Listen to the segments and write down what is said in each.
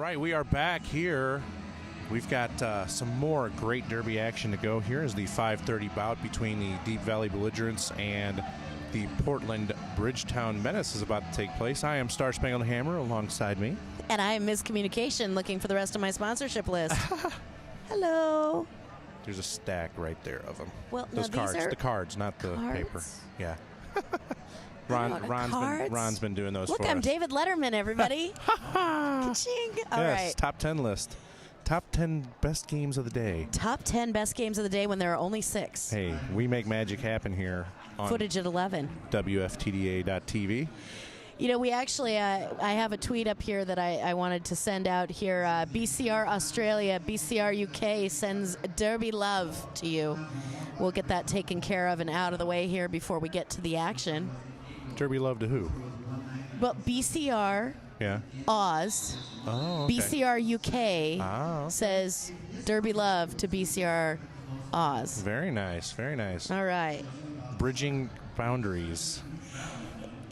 right, we are back here. We've got some more great Derby action to go. Here is the 5:30 bout between the Deep Valley Belligerents and the Portland Bridgetown Menace is about to take place. I am Star Spangled Hammer alongside me. And I am Miscommunication looking for the rest of my sponsorship list. Hello. There's a stack right there of them. Well, those no, cards. these are the cards, not the cards? paper. Yeah. Ron's been doing those Look, for us. I'm David Letterman, everybody. Ka-ching. All right. Top 10 list. Top 10 best games of the day. Top 10 best games of the day when there are only 6. Hey, we make magic happen here on Footage at 11. WFTDA.tv. You know, we actually, I have a tweet up here that I wanted to send out here. BCR Australia, BCR UK sends Derby love to you. We'll get that taken care of and out of the way here before we get to the action. Derby love to who? Well, BCR Oz, okay. BCR UK says Derby love to BCR Oz. Very nice, very nice. All right. Bridging boundaries.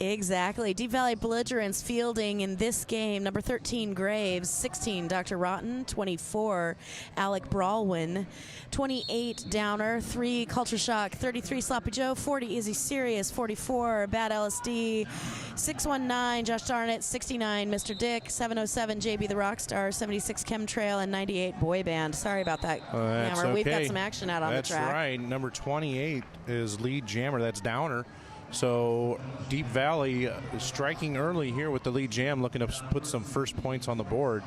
Exactly. Deep Valley Belligerents fielding in this game. Number 13, Graves. 16, Dr. Rotten. 24, Alec Brawlwin. 28, Downer. 3, Culture Shock. 33, Sloppy Joe. 40, Easy Serious. 44, Bad LSD. 619, Josh Darnett. 69, Mr. Dick. 707, JB the Rockstar. 76, Chemtrail. And 98, Boy Band. Sorry about that, That's Hammer. okay. We've got some action out on the track. That's right. Number 28 is Lead Jammer. That's Downer. So Deep Valley striking early here with the lead jam, looking to put some first points on the board.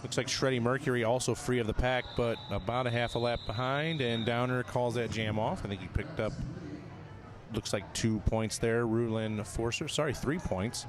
Looks like Shreddy Mercury also free of the pack, but about a half a lap behind, and Downer calls that jam off. I think he picked up, looks like 2 points there. Rulin Forcer, 3 points.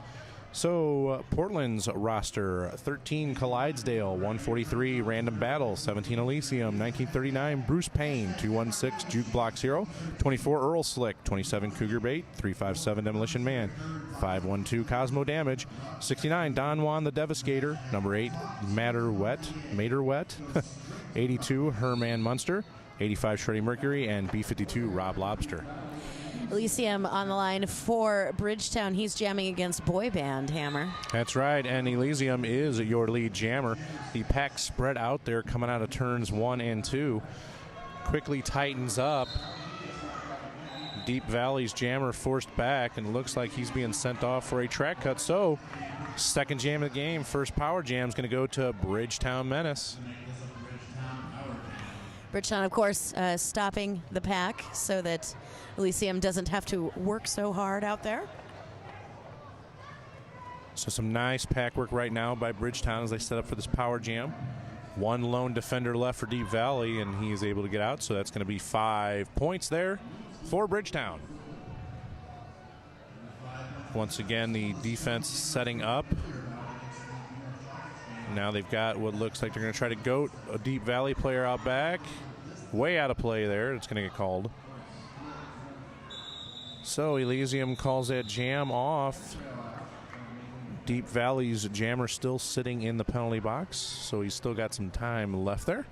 So Portland's roster: 13 Clydesdale, 143 Random Battle, 17 Elysium, 1939 Bruce Payne, 216 Juke Blocks Hero, 24 Earl Slick, 27 Cougar Bait, 357 Demolition Man, 512 Cosmo Damage, 69 Don Juan the Devastator, number 8 Mater Wet, 82 Herman Munster, 85 Shreddy Mercury, and B52 Rob Lobster. Elysium on the line for Bridgetown. He's jamming against Boy Band, Hammer. That's right, and Elysium is your lead jammer. The pack spread out there coming out of turns 1 and 2. Quickly tightens up. Deep Valley's jammer forced back, and it looks like he's being sent off for a track cut. So, second jam of the game, first power jam is going to go to Bridgetown Menace. Bridgetown, of course, stopping the pack so that Elysium doesn't have to work so hard out there. So some nice pack work right now by Bridgetown as they set up for this power jam. One lone defender left for Deep Valley, and he is able to get out, so that's going to be 5 points there for Bridgetown. Once again, the defense setting up. Now they've got what looks like they're going to try to goat a Deep Valley player out back. Way out of play there. It's going to get called. So Elysium calls that jam off. Deep Valley's jammer still sitting in the penalty box, so he's still got some time left there.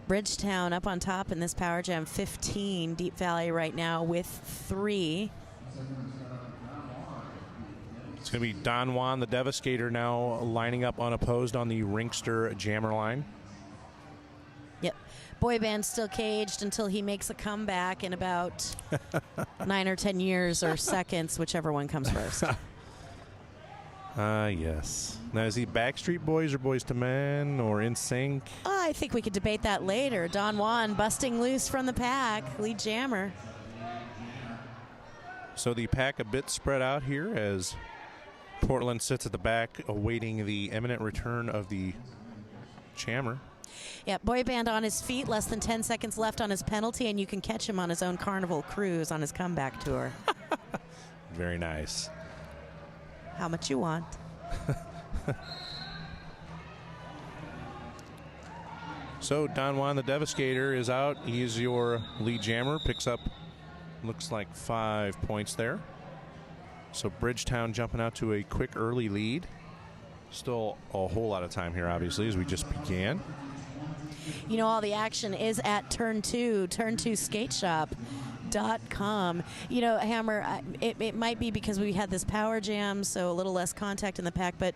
Bridgetown up on top in this power jam, 15. Deep Valley right now with 3. It's going to be Don Juan the Devastator now lining up unopposed on the Ringster jammer line. Yep. Boy Band still caged until he makes a comeback in about 9 or 10 years or seconds, whichever one comes first. Yes. Now, is he Backstreet Boys or Boys to Men or NSYNC? I think we could debate that later. Don Juan busting loose from the pack, lead jammer. So the pack a bit spread out here as Portland sits at the back awaiting the imminent return of the jammer. Yeah, Boy Band on his feet, less than 10 seconds left on his penalty, and you can catch him on his own Carnival cruise on his comeback tour. Very nice. How much you want? So Don Juan the Devastator is out. He's your lead jammer. Picks up, looks like 5 points there. So Bridgetown jumping out to a quick early lead. Still a whole lot of time here, obviously, as we just began. You know, all the action is at turn 2 skate shop. MRDA.com. You know, Hammer, it might be because we had this power jam, so a little less contact in the pack, but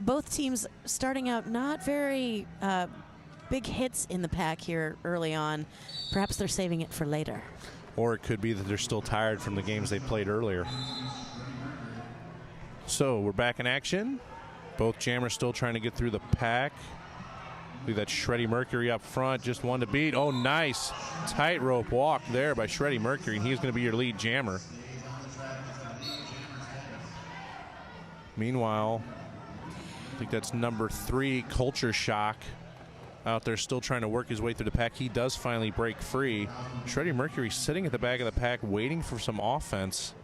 both teams starting out not very big hits in the pack here early on. Perhaps they're saving it for later. Or it could be that they're still tired from the games they played earlier. So we're back in action. Both jammers still trying to get through the pack. Look at that Shreddy Mercury up front, just one to beat. Oh, nice tightrope walk there by Shreddy Mercury, and he's going to be your lead jammer. Meanwhile, I think that's number 3, Culture Shock, out there still trying to work his way through the pack. He does finally break free. Shreddy Mercury sitting at the back of the pack waiting for some offense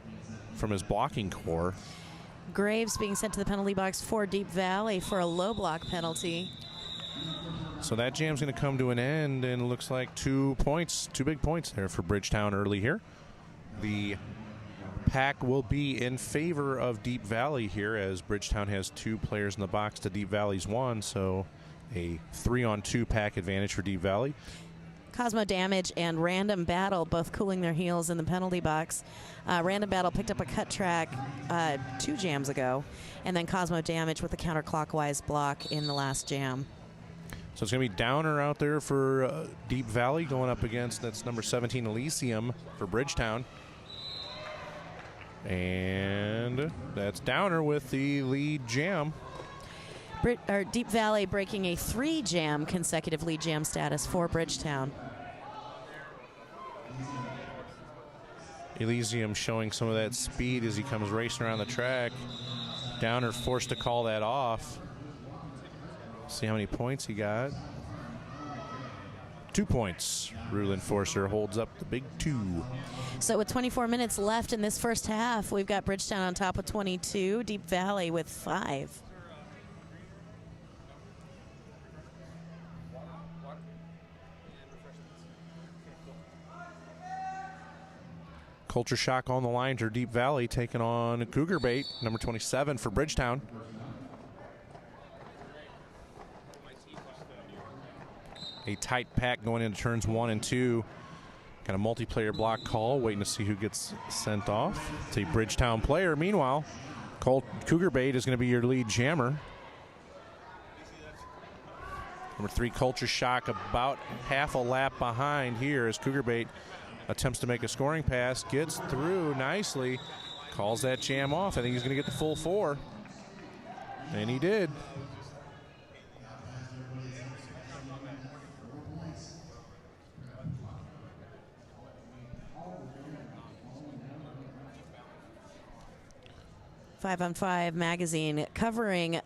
from his blocking core. Graves being sent to the penalty box for Deep Valley for a low block penalty. So that jam's going to come to an end, and it looks like 2 points, 2 big points there for Bridgetown early here. The pack will be in favor of Deep Valley here, as Bridgetown has 2 players in the box to Deep Valley's 1, so a 3-on-2 pack advantage for Deep Valley. Cosmo Damage and Random Battle both cooling their heels in the penalty box. Random Battle picked up a cut track 2 jams ago, and then Cosmo Damage with a counterclockwise block in the last jam. So it's going to be Downer out there for Deep Valley going up against, that's number 17, Elysium for Bridgetown. And that's Downer with the lead jam. Deep Valley breaking a 3-jam consecutive lead jam status for Bridgetown. Elysium showing some of that speed as he comes racing around the track. Downer forced to call that off. See how many points he got. 2 points. Rule Enforcer holds up the big 2. So with 24 minutes left in this first half, we've got Bridgetown on top with 22, Deep Valley with 5. Culture Shock on the line for Deep Valley, taking on Cougar Bait, number 27 for Bridgetown. A tight pack going into turns 1 and 2. Got a multiplayer block call, waiting to see who gets sent off. It's a Bridgetown player. Meanwhile, Cougar Bait is going to be your lead jammer. Number 3, Culture Shock, about half a lap behind here as Cougar Bait attempts to make a scoring pass, gets through nicely, calls that jam off. I think he's going to get the full 4. And he did. Five on 5 magazine covering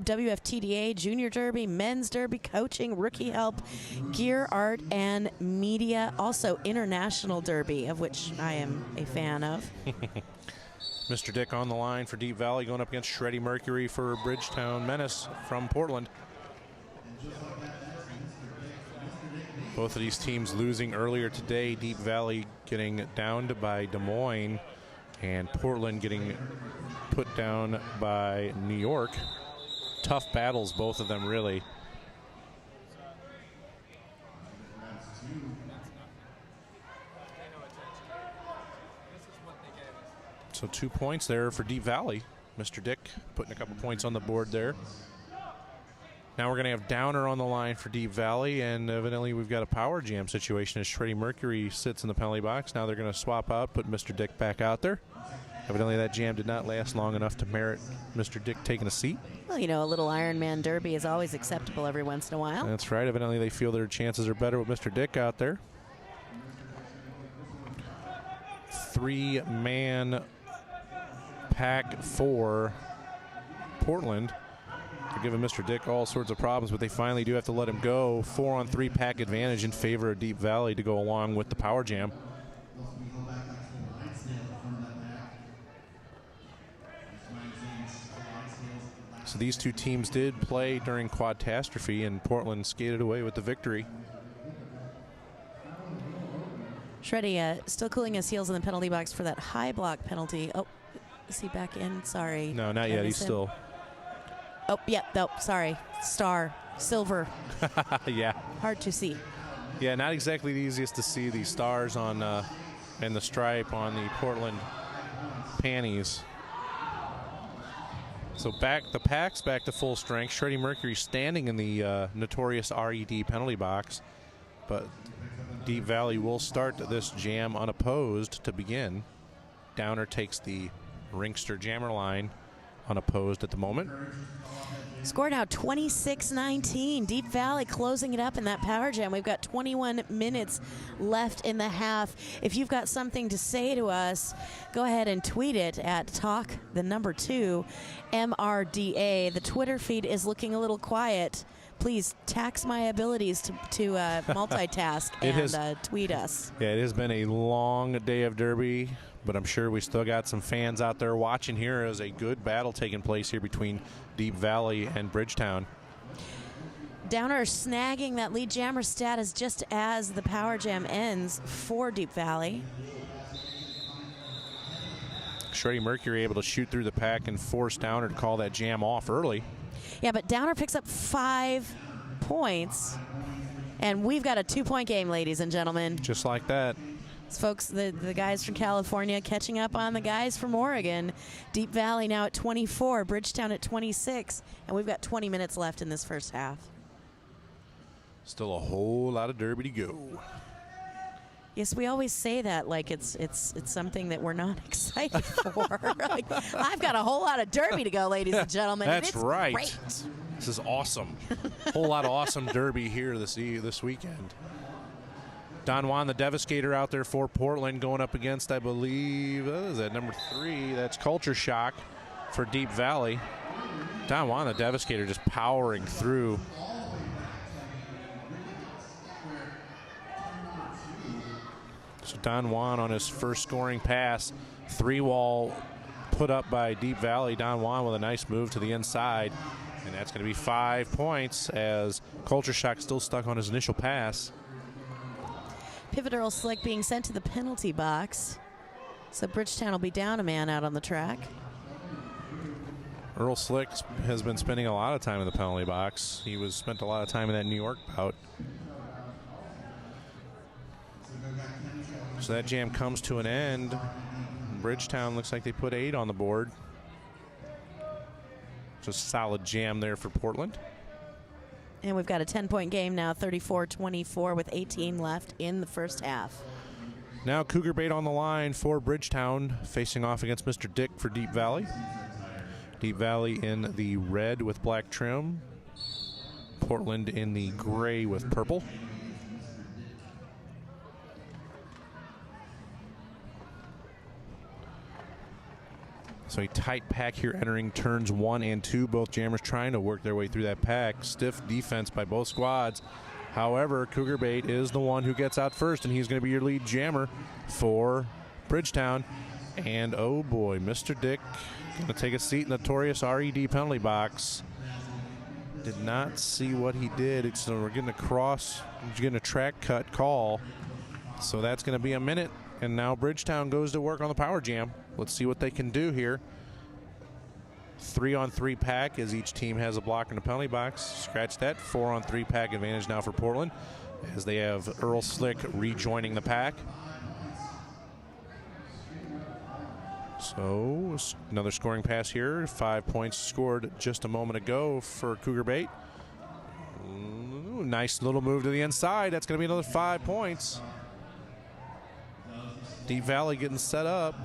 WFTDA, Junior Derby, Men's Derby, Coaching, Rookie Help, Gear, Art, and Media. Also International Derby, of which I am a fan of. Mr. Dick on the line for Deep Valley, going up against Shreddy Mercury for Bridgetown Menace from Portland. Both of these teams losing earlier today. Deep Valley getting downed by Des Moines, and Portland getting put down by New York. Tough battles, both of them, really. So 2 points there for Deep Valley. Mr. Dick putting a couple points on the board there. Now we're going to have Downer on the line for Deep Valley, and evidently we've got a power jam situation as Shreddy Mercury sits in the penalty box. Now they're going to swap out, put Mr. Dick back out there. Evidently that jam did not last long enough to merit Mr. Dick taking a seat. Well, you know, a little Ironman Derby is always acceptable every once in a while. That's right. Evidently they feel their chances are better with Mr. Dick out there. 3-man pack for Portland. They're giving Mr. Dick all sorts of problems, but they finally do have to let him go. 4-on-3 pack advantage in favor of Deep Valley to go along with the power jam. So these two teams did play during Quadtastrophe, and Portland skated away with the victory. Shreddy still cooling his heels in the penalty box for that high block penalty. Oh, is he back in? Sorry. No, not yet. He's still. Oh, yeah. No, sorry. Star. Silver. Yeah. Hard to see. Yeah, not exactly the easiest to see these stars on and the stripe on the Portland panties. So the pack's back to full strength. Shreddy Mercury standing in the notorious RED penalty box, but Deep Valley will start this jam unopposed to begin. Downer takes the Ringster Jammer line unopposed at the moment. Score now 26-19. Deep Valley closing it up in that power jam. We've got 21 minutes left in the half. If you've got something to say to us, go ahead and tweet it at talk2 MRDA. The Twitter feed is looking a little quiet. Please tax my abilities to multitask and tweet us. Yeah, it has been a long day of Derby, but I'm sure we still got some fans out there watching here as a good battle taking place here between Deep Valley and Bridgetown. Downer snagging that lead jammer status just as the power jam ends for Deep Valley. Shreddy Mercury able to shoot through the pack and force Downer to call that jam off early. Yeah, but Downer picks up 5 points, and we've got a 2-point game, ladies and gentlemen. Just like that. Folks, the guys from California catching up on the guys from Oregon. Deep Valley now at 24, Bridgetown at 26, and we've got 20 minutes left in this first half. Still a whole lot of Derby to go. Yes, we always say that like it's something that we're not excited for. Like, I've got a whole lot of Derby to go, ladies and gentlemen. That's right. Great. This is awesome. Whole lot of awesome Derby here this weekend. Don Juan, the Devastator, out there for Portland, going up against, I believe, is that number 3? That's Culture Shock for Deep Valley. Don Juan, the Devastator, just powering through. So Don Juan on his first scoring pass, 3-wall put up by Deep Valley. Don Juan with a nice move to the inside, and that's going to be 5 points as Culture Shock still stuck on his initial pass. Pivot Earl Slick being sent to the penalty box. So Bridgetown will be down a man out on the track. Earl Slick has been spending a lot of time in the penalty box. He spent a lot of time in that New York bout. So that jam comes to an end. Bridgetown looks like they put 8 on the board. Just solid jam there for Portland. And we've got a 10-point game now, 34-24 with 18 left in the first half. Now Cougar Bait on the line for Bridgetown, facing off against Mr. Dick for Deep Valley. Deep Valley in the red with black trim. Portland in the gray with purple. So a tight pack here entering turns 1 and 2. Both jammers trying to work their way through that pack. Stiff defense by both squads. However, Cougar Bait is the one who gets out first, and he's going to be your lead jammer for Bridgetown. And oh boy, Mr. Dick going to take a seat in the notorious RED penalty box. Did not see what he did. So we're getting a track cut call. So that's going to be a minute. And now Bridgetown goes to work on the power jam. Let's see what they can do here. 3-on-3 pack as each team has a block in the penalty box. Scratch that. 4-on-3 pack advantage now for Portland as they have Earl Slick rejoining the pack. So another scoring pass here. 5 points scored just a moment ago for Cougar Bait. Ooh, nice little move to the inside. That's going to be another 5 points. Deep Valley getting set up.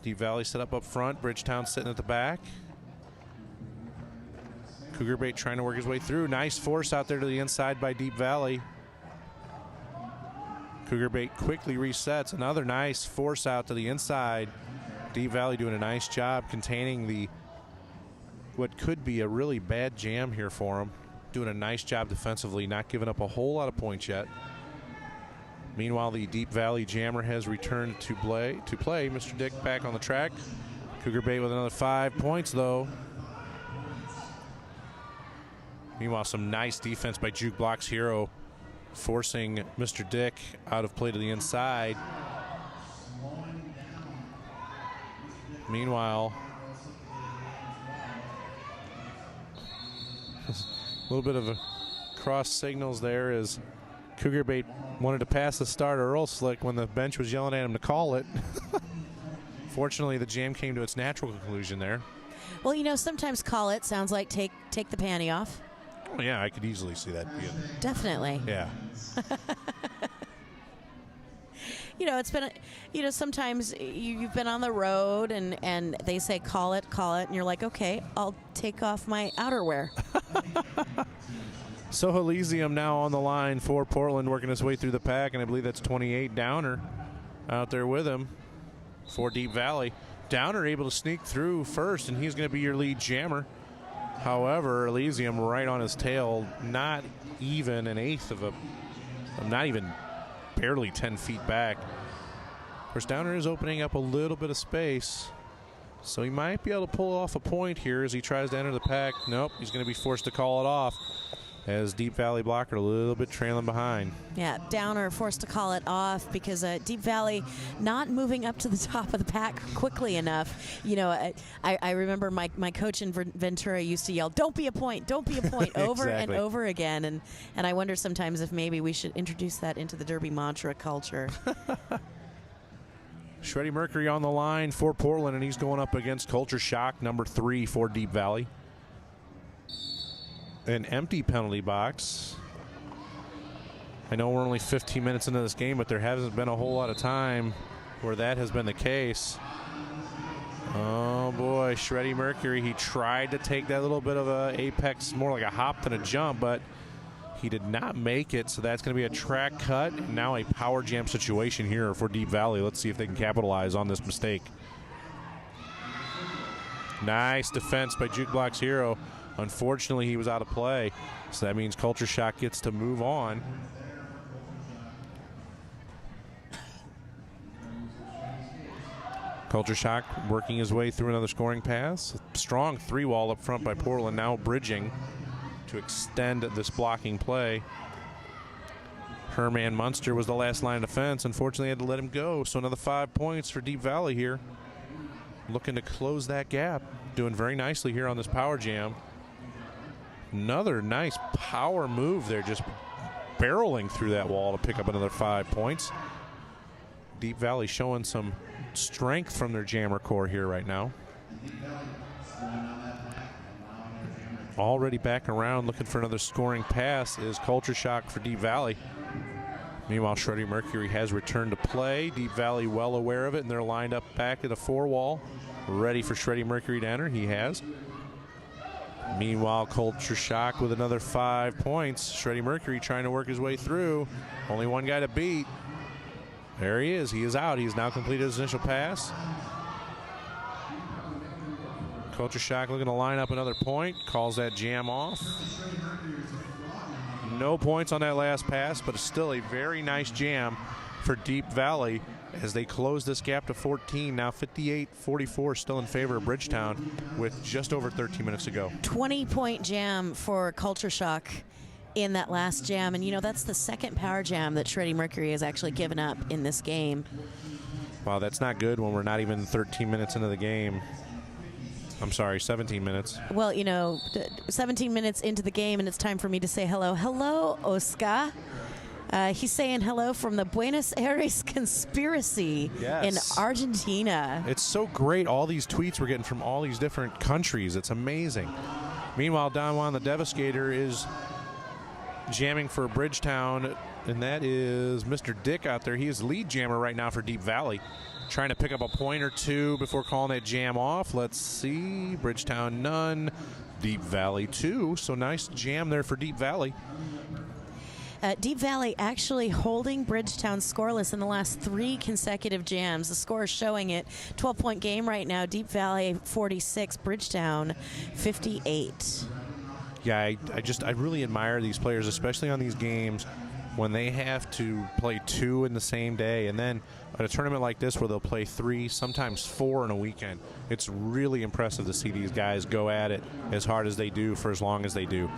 Deep Valley set up front. Bridgetown sitting at the back. Cougar Bait trying to work his way through. Nice force out there to the inside by Deep Valley. Cougar Bait quickly resets. Another nice force out to the inside. Deep Valley doing a nice job containing what could be a really bad jam here for him. Doing a nice job defensively, not giving up a whole lot of points yet. Meanwhile, the Deep Valley jammer has returned to play. Mr. Dick back on the track. Cougar Bait with another 5 points, though. Meanwhile, some nice defense by Juke Block's Hero, forcing Mr. Dick out of play to the inside. Meanwhile, a little bit of a cross signals there as Cougar Bait wanted to pass the starter Earl Slick when the bench was yelling at him to call it. Fortunately, the jam came to its natural conclusion there. Well, you know, sometimes call it sounds like take the panty off. Oh, yeah, I could easily see that. Definitely. Yeah. You know, it's been, you know, sometimes you've been on the road and they say call it, and you're like, okay, I'll take off my outerwear. So Elysium now on the line for Portland, working his way through the pack, and I believe that's 28 Downer out there with him for Deep Valley. Downer able to sneak through first, and he's going to be your lead jammer. However, Elysium right on his tail, not even an eighth of not even barely 10 feet back. Of course, Downer is opening up a little bit of space, so he might be able to pull off a point here as he tries to enter the pack. Nope, he's going to be forced to call it off as Deep Valley blocker a little bit trailing behind. Yeah, Downer forced to call it off because Deep Valley not moving up to the top of the pack quickly enough. You know, I remember my coach in Ventura used to yell, "Don't be a point, don't be a point," over Exactly. and over again. And I wonder sometimes if maybe we should introduce that into the Derby mantra culture. Shreddy Mercury on the line for Portland, and he's going up against Culture Shock, number 3 for Deep Valley. An empty penalty box. I know we're only 15 minutes into this game, but there hasn't been a whole lot of time where that has been the case. Oh boy, Shreddy Mercury, he tried to take that little bit of a apex, more like a hop than a jump, but he did not make it, so that's going to be a track cut. And now a power jam situation here for Deep Valley. Let's see if they can capitalize on this mistake. Nice defense by Jukebox Hero. Unfortunately, he was out of play, so that means Culture Shock gets to move on. Culture Shock working his way through another scoring pass. Strong 3-wall up front by Portland, now bridging to extend this blocking play. Herman Munster was the last line of defense. Unfortunately, had to let him go, so another 5 points for Deep Valley here. Looking to close that gap. Doing very nicely here on this power jam. Another nice power move there, just barreling through that wall to pick up another 5 points. Deep Valley showing some strength from their jammer core here right now. Already back around looking for another scoring pass is Culture Shock for Deep Valley. Meanwhile, Shreddy Mercury has returned to play. Deep Valley well aware of it, and they're lined up back at a 4-wall, ready for Shreddy Mercury to enter. He has. Meanwhile, Culture Shock with another 5 points. Shreddy Mercury trying to work his way through. Only one guy to beat. There he is. He is out. He has now completed his initial pass. Culture Shock looking to line up another point. Calls that jam off. No points on that last pass, but it's still a very nice jam for Deep Valley as they close this gap to 14. Now 58-44 still in favor of Bridgetown with just over 13 minutes to go. 20-point jam for Culture Shock in that last jam. And, you know, that's the second power jam that Shreddy Mercury has actually given up in this game. Wow, that's not good when we're not even 13 minutes into the game. I'm sorry, 17 minutes. Well, you know, 17 minutes into the game, and it's time for me to say hello. Hello, Oscar. He's saying hello from the Buenos Aires conspiracy in Argentina. It's so great, all these tweets we're getting from all these different countries. It's amazing. Meanwhile, Don Juan the Devastator is jamming for Bridgetown, and that is Mr. Dick out there. He is lead jammer right now for Deep Valley, trying to pick up a point or two before calling that jam off. Let's see. Bridgetown, none. Deep Valley, 2. So nice jam there for Deep Valley. Deep Valley actually holding Bridgetown scoreless in the last 3 consecutive jams. The score is showing it. 12-point game right now. Deep Valley 46, Bridgetown 58. Yeah, I really admire these players, especially on these games when they have to play 2 in the same day, and then at a tournament like this where they'll play 3, sometimes 4 in a weekend. It's really impressive to see these guys go at it as hard as they do for as long as they do.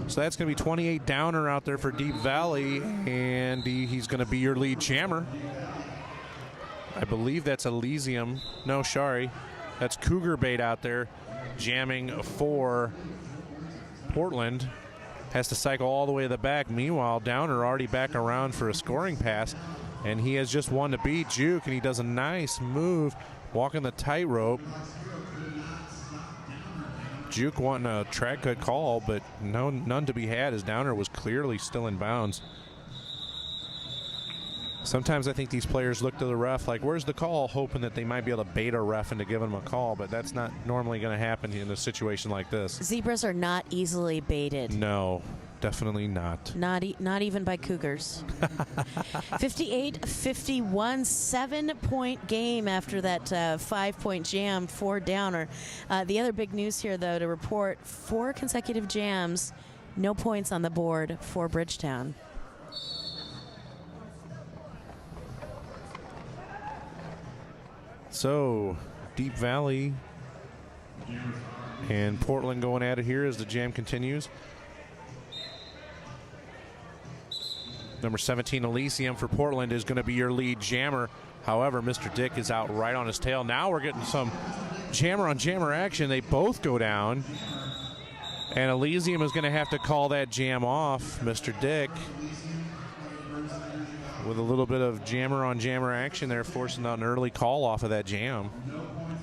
So that's going to be 28 Downer out there for Deep Valley, and he's going to be your lead jammer. I believe that's Elysium. No, sorry. That's Cougar Bait out there jamming for Portland. has to cycle all the way to the back. Meanwhile, Downer already back around for a scoring pass, and he has just one to beat Juke, and he does a nice move walking the tightrope. Juke wanting a track cut call, but none to be had as Downer was clearly still in bounds. Sometimes I think these players look to the ref like, where's the call, hoping that they might be able to bait a ref into giving them a call, but that's not normally going to happen in a situation like this. Zebras are not easily baited. No, definitely not. Not even by Cougars. 58-51, 7-point game after that 5-point jam for Downer. The other big news here, though, to report 4 consecutive jams, no points on the board for Bridgetown. So, Deep Valley and Portland going at it here as the jam continues. Number 17, Elysium for Portland is going to be your lead jammer. However, Mr. Dick is out right on his tail. Now we're getting some jammer on jammer action. They both go down. And Elysium is going to have to call that jam off. Mr. Dick with a little bit of jammer on jammer action there, forcing out an early call off of that jam.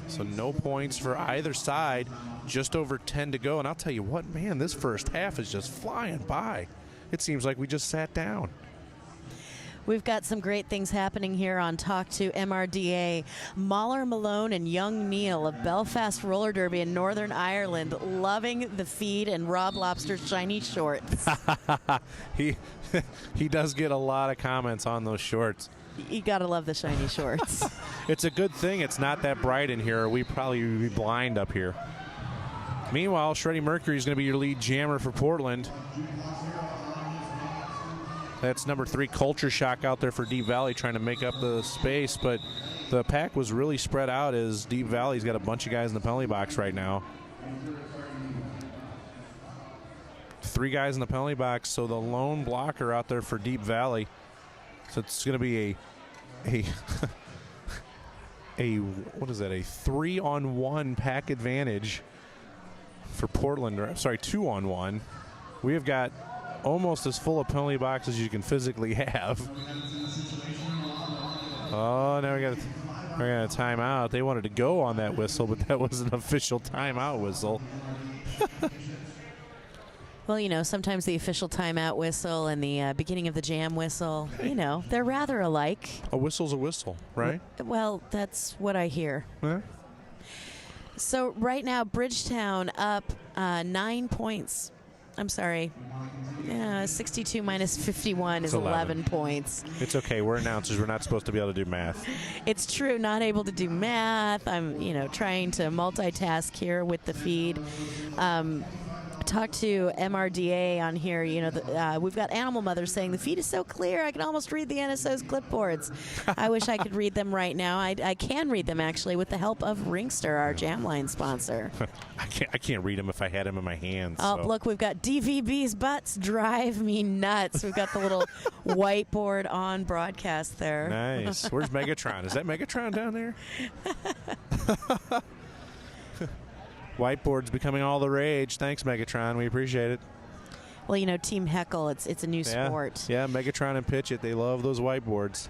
So no points for either side, just over 10 to go. And I'll tell you what, man, this first half is just flying by. It seems like we just sat down. We've got some great things happening here on Talk to MRDA. Mahler Malone and Young Neal of Belfast Roller Derby in Northern Ireland loving the feed and Rob Lobster's shiny shorts. He does get a lot of comments on those shorts. You gotta love the shiny shorts. It's a good thing it's not that bright in here. We'd probably be blind up here. Meanwhile, Shreddy Mercury is going to be your lead jammer for Portland. That's number 3, Culture Shock, out there for Deep Valley trying to make up the space, but the pack was really spread out as Deep Valley's got a bunch of guys in the penalty box right now. 3 guys in the penalty box, so the lone blocker out there for Deep Valley. So it's going to be what is that, a 3-on-1 pack advantage for Portland, or sorry, 2-on-1. We have got almost as full a penalty box as you can physically have. Oh, now we got a timeout. They wanted to go on that whistle, but that was an official timeout whistle. Well, you know, sometimes the official timeout whistle and the beginning of the jam whistle, you know, they're rather alike. A whistle's a whistle, right? Well, that's what I hear. Yeah. So right now, Bridgetown up 9 points. I'm sorry. 62 minus 51 is 11 points. It's okay. We're announcers. We're not supposed to be able to do math. It's true. Not able to do math. I'm, trying to multitask here with the feed. Talk to MRDA on here. We've got Animal Mother saying the feed is so clear I can almost read the NSO's clipboards. I wish I could read them right now. I can read them actually with the help of Ringster, our Jamline sponsor. I can't read them if I had them in my hands. Oh, so. Look, we've got DVB's butts drive me nuts. We've got the little whiteboard on broadcast there. Nice. Where's Megatron? Is that Megatron down there? Whiteboard's becoming all the rage. Thanks, Megatron. We appreciate it. Well, Team Heckle, it's a new sport. Yeah, Megatron and Pitch It, they love those whiteboards.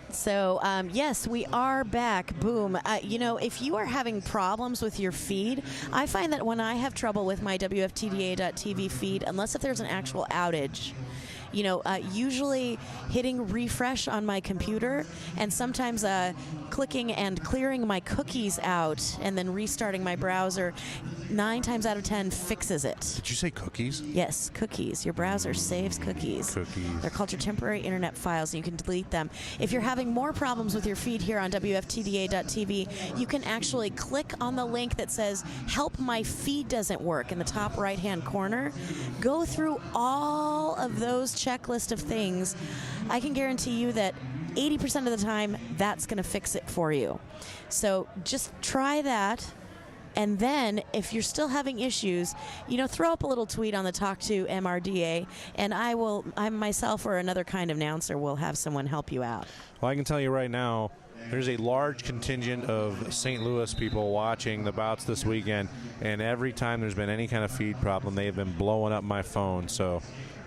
So, yes, we are back. Boom. If you are having problems with your feed, I find that when I have trouble with my WFTDA.TV feed, unless if there's an actual outage, usually hitting refresh on my computer and sometimes clicking and clearing my cookies out and then restarting my browser, 9 times out of 10 fixes it. Did you say cookies? Yes, cookies. Your browser saves cookies. Cookies. They're called your temporary internet files, and you can delete them. If you're having more problems with your feed here on WFTDA.TV, you can actually click on the link that says, Help My Feed Doesn't Work in the top right-hand corner. Go through all of those checklist of things. I can guarantee you that 80% of the time, that's going to fix it for you. So just try that. And then, if you're still having issues, throw up a little tweet on the Talk to MRDA, and I myself or another kind of announcer will have someone help you out. Well, I can tell you right now, There's a large contingent of St. Louis people watching the bouts this weekend, and every time there's been any kind of feed problem, they have been blowing up my phone. So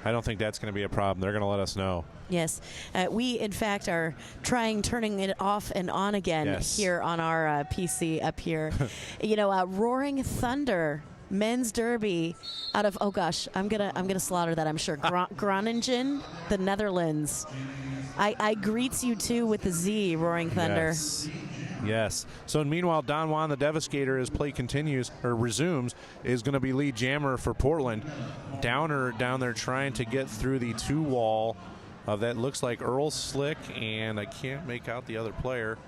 I don't think that's going to be a problem. They're going to let us know. Yes. We, in fact, are turning it off and on again here on our PC up here. Roaring Thunder men's derby out of, oh gosh, I'm gonna slaughter that, I'm sure. Groningen, the Netherlands. I greets you too with the Z, Roaring Thunder. Yes. So meanwhile, Don Juan the Devastator, as play continues or resumes, is going to be lead jammer for Portland. Downer down there trying to get through the 2-wall of that looks like Earl Slick, and I can't make out the other player.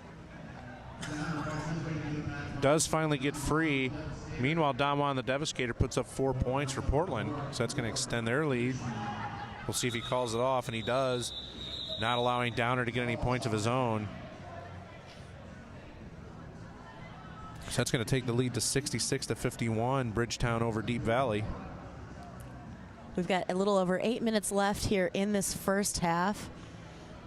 Does finally get free. Meanwhile, Don Juan the Devastator puts up 4 points for Portland, so that's going to extend their lead. We'll see if he calls it off, and he does, not allowing Downer to get any points of his own. So that's going to take the lead to 66-51, Bridgetown over Deep Valley. We've got a little over 8 minutes left here in this first half.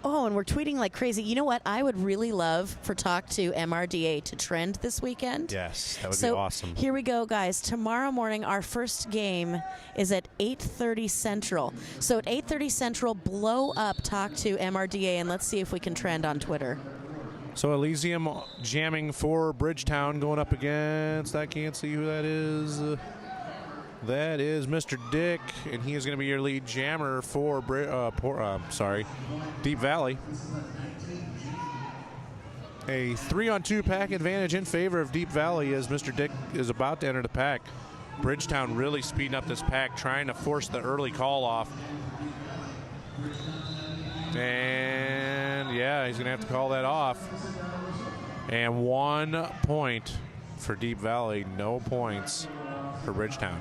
Oh, and we're tweeting like crazy. You know what? I would really love for Talk to MRDA to trend this weekend. Yes, that would be awesome. Here we go, guys. Tomorrow morning, our first game is at 8:30 Central. So at 8:30 Central, blow up Talk to MRDA, and let's see if we can trend on Twitter. So Elysium jamming for Bridgetown going up against, I can't see who that is. That is Mr. Dick, and he is going to be your lead jammer for Deep Valley. A 3-on-2 pack advantage in favor of Deep Valley as Mr. Dick is about to enter the pack. Bridgetown really speeding up this pack, trying to force the early call off. And yeah, he's going to have to call that off. And 1 point for Deep Valley, no points for Bridgetown.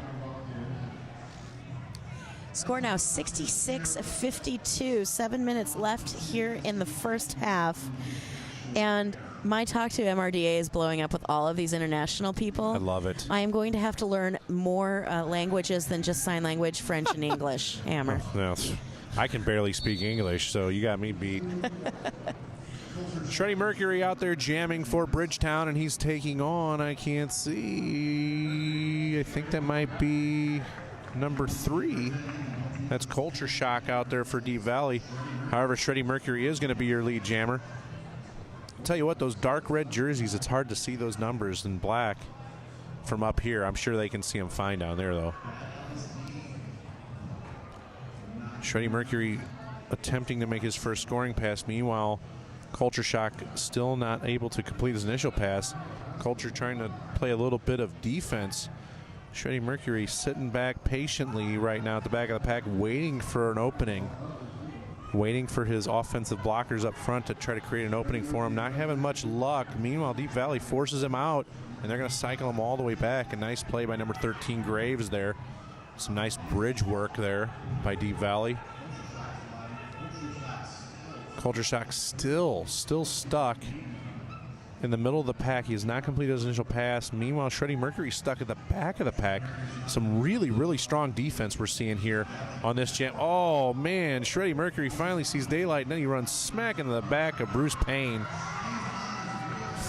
Score now 66-52. 7 minutes left here in the first half. And my Talk to MRDA is blowing up with all of these international people. I love it. I am going to have to learn more languages than just sign language, French, and English. Hammer. No, I can barely speak English, so you got me beat. Shreddy Mercury out there jamming for Bridgetown, and he's taking on, I can't see, I think that might be number 3. That's Culture Shock out there for Deep Valley. However, Shreddy Mercury is going to be your lead jammer. I'll tell you what, those dark red jerseys, it's hard to see those numbers in black from up here. I'm sure they can see them fine down there, though. Shreddy Mercury attempting to make his first scoring pass. Meanwhile, Culture Shock still not able to complete his initial pass. Culture trying to play a little bit of defense. Shreddy Mercury sitting back patiently right now at the back of the pack, waiting for an opening, waiting for his offensive blockers up front to try to create an opening for him. Not having much luck. Meanwhile, Deep Valley forces him out, and they're going to cycle him all the way back. A nice play by number 13, Graves there. Some nice bridge work there by Deep Valley. Culture Shock still stuck in the middle of the pack. He has not completed his initial pass. Meanwhile, Shreddy Mercury stuck at the back of the pack. Some really, really strong defense we're seeing here on this jam. Oh, man. Shreddy Mercury finally sees daylight, and then he runs smack into the back of Bruce Payne.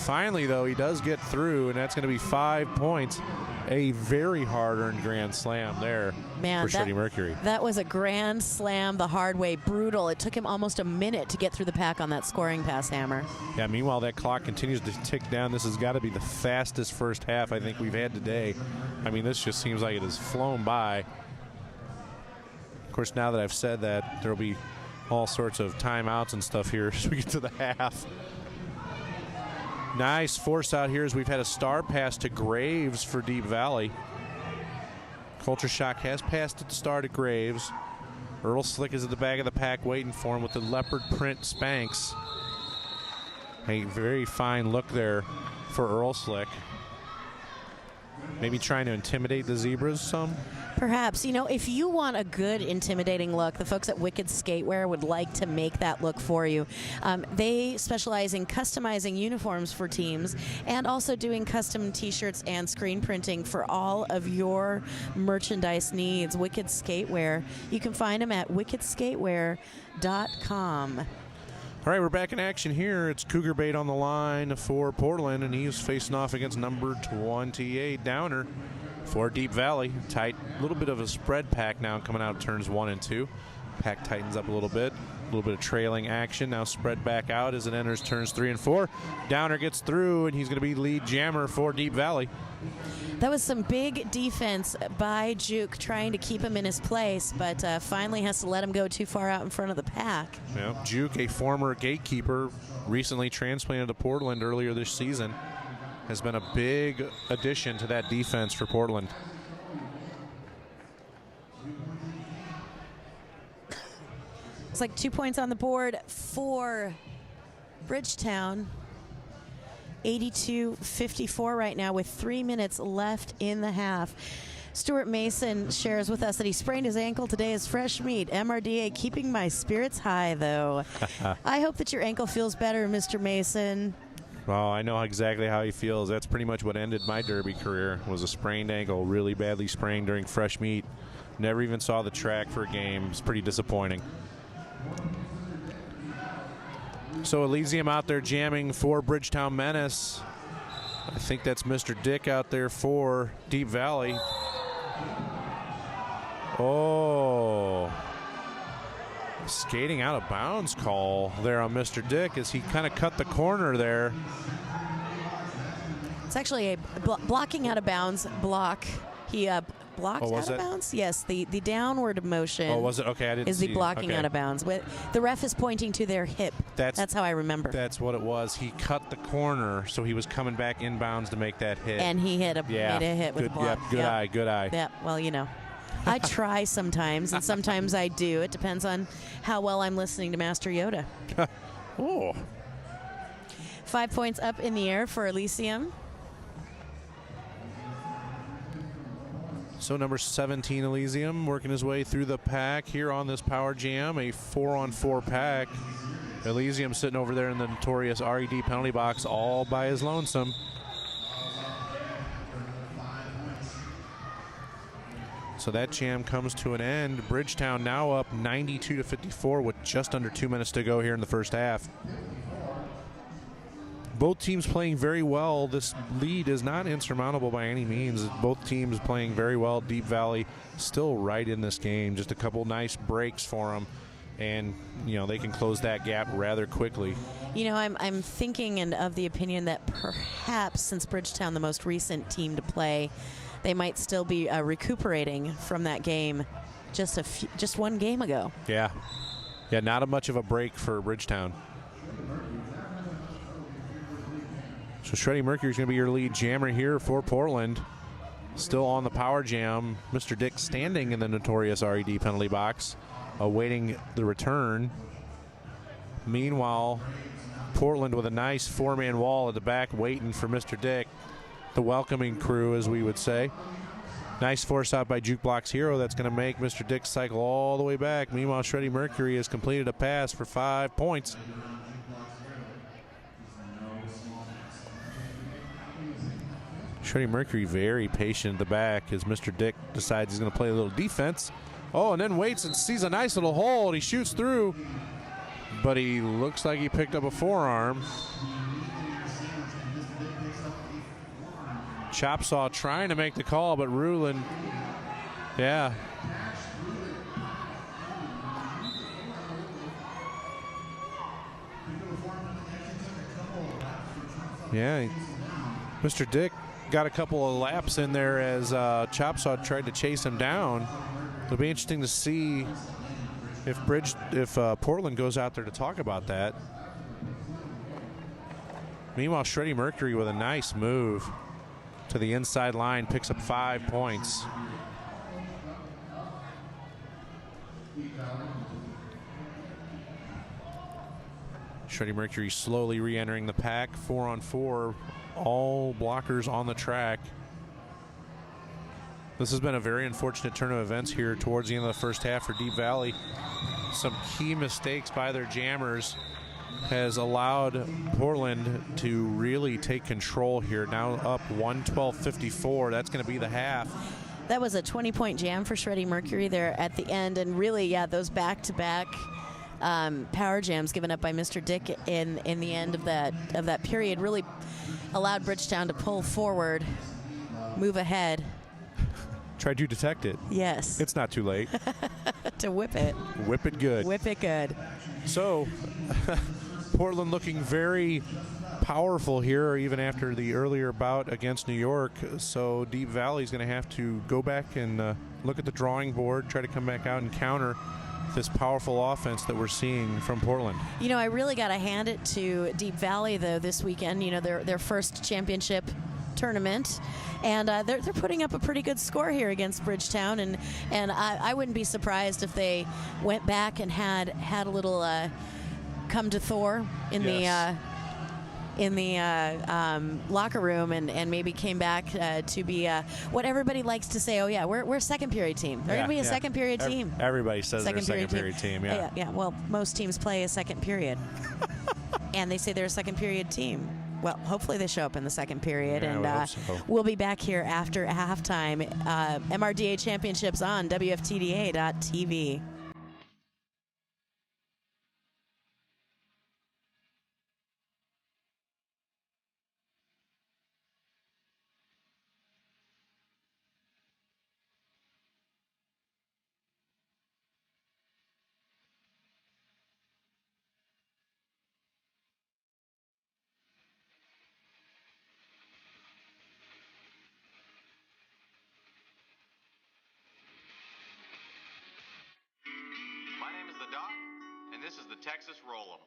Finally, though, he does get through, and that's going to be 5 points. A very hard-earned grand slam there for Shreddy Mercury. That was a grand slam the hard way. Brutal. It took him almost a minute to get through the pack on that scoring pass, Hammer. Yeah, meanwhile, that clock continues to tick down. This has got to be the fastest first half I think we've had today. I mean, this just seems like it has flown by. Of course, now that I've said that, there will be all sorts of timeouts and stuff here as we get to the half. Nice force out here as we've had a star pass to Graves for Deep Valley. Culture Shock has passed at the star to Graves. Earl Slick is at the back of the pack waiting for him with the leopard print Spanx. A very fine look there for Earl Slick. Maybe trying to intimidate the Zebras some? Perhaps. You know, if you want a good intimidating look, the folks at Wicked Skatewear would like to make that look for you. They specialize in customizing uniforms for teams and also doing custom t-shirts and screen printing for all of your merchandise needs. Wicked Skatewear. You can find them at wickedskatewear.com. All right, we're back in action here. It's Cougar Bait on the line for Portland, and he's facing off against number 28, Downer, for Deep Valley. Tight, a little bit of a spread pack now coming out of turns 1 and 2. Pack tightens up a little bit of trailing action. Now spread back out as it enters turns 3 and 4. Downer gets through, and he's going to be lead jammer for Deep Valley. That was some big defense by Juke trying to keep him in his place, but finally has to let him go too far out in front of the pack. Yeah, Juke, a former gatekeeper, recently transplanted to Portland earlier this season, has been a big addition to that defense for Portland. It's like 2 points on the board for Bridgetown. 82-54 right now with 3 minutes left in the half. Stuart Mason shares with us that he sprained his ankle today as fresh meat. MRDA keeping my spirits high, though. I hope that your ankle feels better, Mr. Mason. Well, I know exactly how he feels. That's pretty much what ended my Derby career, was a sprained ankle, really badly sprained during fresh meat. Never even saw the track for a game. It's pretty disappointing. So Elysium out there jamming for Bridgetown Menace. I think that's Mr. Dick out there for Deep Valley. Oh. Skating out of bounds call there on Mr. Dick as he kind of cut the corner there. It's actually a blocking out of bounds block. He blocked out of bounds? Yes, the downward motion. Oh, was it? Okay, I didn't is see. The blocking out of bounds. The ref is pointing to their hip. That's how I remember. That's what it was. He cut the corner, so he was coming back inbounds to make that hit. And he made a hit with a block. Yep, good eye. Yeah, well, you know. I try sometimes, and sometimes I do. It depends on how well I'm listening to Master Yoda. Oh. 5 points up in the air for Elysium. So number 17, Elysium, working his way through the pack here on this Power Jam, a 4-on-4 pack. Elysium sitting over there in the notorious RED penalty box all by his lonesome. So that jam comes to an end. Bridgetown now up 92-54 with just under 2 minutes to go here in the first half. Both teams playing very well. This lead is not insurmountable by any means. Both teams playing very well. Deep Valley still right in this game. Just a couple nice breaks for them, and they can close that gap rather quickly. I'm thinking and of the opinion that perhaps since Bridgetown, the most recent team to play, they might still be recuperating from that game just one game ago. Yeah, not much of a break for Bridgetown. So Shreddy Mercury is going to be your lead jammer here for Portland. Still on the Power Jam. Mr. Dick standing in the notorious RED penalty box, awaiting the return. Meanwhile, Portland with a nice four-man wall at the back waiting for Mr. Dick. The welcoming crew, as we would say. Nice force out by Jukebox Hero. That's going to make Mr. Dick cycle all the way back. Meanwhile, Shreddy Mercury has completed a pass for 5 points. Shreddy Mercury very patient at the back as Mr. Dick decides he's going to play a little defense. Oh, and then waits and sees a nice little hole, and he shoots through. But he looks like he picked up a forearm. Chopsaw trying to make the call, but Rulin, yeah. Yeah, Mr. Dick got a couple of laps in there as Chopsaw tried to chase him down. It'll be interesting to see if Portland goes out there to talk about that. Meanwhile, Shreddy Mercury with a nice move to the inside line picks up 5 points. Shreddy Mercury slowly re-entering the pack, 4-on-4. All blockers on the track. This has been a very unfortunate turn of events here towards the end of the first half for Deep Valley. Some key mistakes by their jammers has allowed Portland to really take control here. Now up 112-54. That's going to be the half. That was a 20-point jam for Shreddy Mercury there at the end. And really, yeah, those back-to-back power jams given up by Mr. Dick in the end of that period really allowed Bridgetown to pull forward, move ahead. Tried to detect it. Yes. It's not too late. To whip it. Whip it good. Whip it good. So, Portland looking very powerful here, even after the earlier bout against New York. So Deep Valley's going to have to go back and look at the drawing board, try to come back out and counter this powerful offense that we're seeing from Portland. You know, I really got to hand it to Deep Valley, though, this weekend. You know, their first championship tournament, and they're putting up a pretty good score here against Bridgetown, and I wouldn't be surprised if they went back and had a little come to Thor in the locker room and maybe came back to be what everybody likes to say. Oh yeah, we're a second period team. They're going to be a second period team. Everybody says they're a second period team. Yeah. Well, most teams play a second period, and they say they're a second period team. Well, hopefully they show up in the second period, and we'll be back here after halftime. MRDA Championships on WFTDA.tv. My name is the Doc, and this is the Texas Roll'em.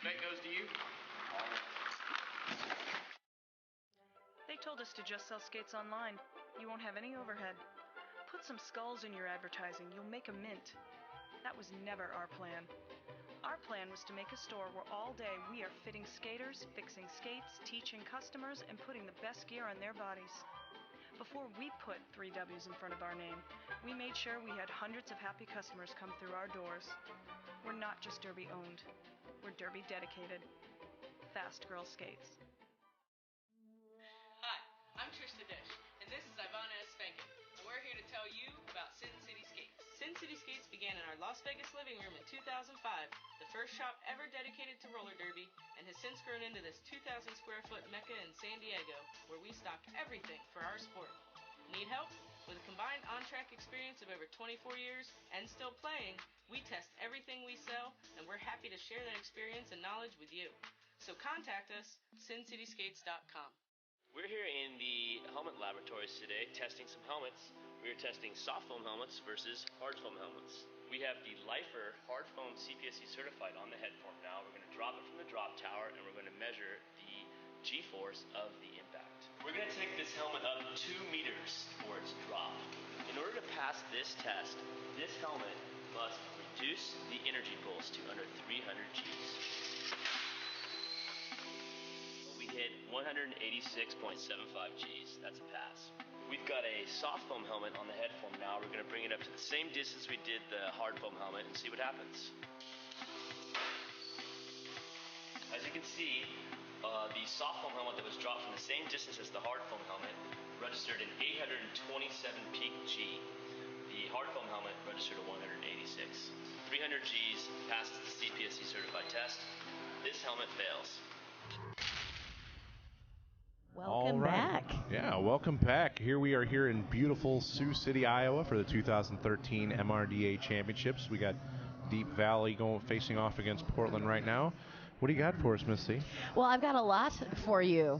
That goes to you. They told us to just sell skates online. You won't have any overhead. Put some skulls in your advertising. You'll make a mint. That was never our plan. Our plan was to make a store where all day we are fitting skaters, fixing skates, teaching customers, and putting the best gear on their bodies. Before we put 3 W's in front of our name, we made sure we had hundreds of happy customers come through our doors. We're not just Derby owned, we're Derby dedicated. Fast Girl Skates. Hi, I'm Trish the Dish, and this is Ivana Spankin, and we're here to tell you about Sin City Skates. Sin City Skates began in our Las Vegas living room in 2005, the first shop ever dedicated to roller derby, and has since grown into this 2,000 square foot mecca in San Diego, where we stock everything for our sport. Need help? With a combined on-track experience of over 24 years and still playing, we test everything we sell, and we're happy to share that experience and knowledge with you. So contact us, sincityskates.com. We're here in the helmet laboratories today testing some helmets. We're testing soft foam helmets versus hard foam helmets. We have the Lifer hard foam CPSC certified on the head form now. We're going to drop it from the drop tower, and we're going to measure the G-force of the impact. We're going to take this helmet up 2 meters for its drop. In order to pass this test, this helmet must reduce the energy pulse to under 300 Gs. We hit 186.75 Gs. That's a pass. We've got a soft foam helmet on the head form now. We're going to bring it up to the same distance we did the hard foam helmet and see what happens. As you can see, the soft foam helmet that was dropped from the same distance as the hard foam helmet registered an 827 peak G. The hard foam helmet registered a 186. 300 Gs passes the CPSC certified test. This helmet fails. Welcome back. Yeah, welcome back. Here we are here in beautiful Sioux City, Iowa for the 2013 MRDA Championships. We got Deep Valley facing off against Portland right now. What do you got for us, Miss C? Well, I've got a lot for you.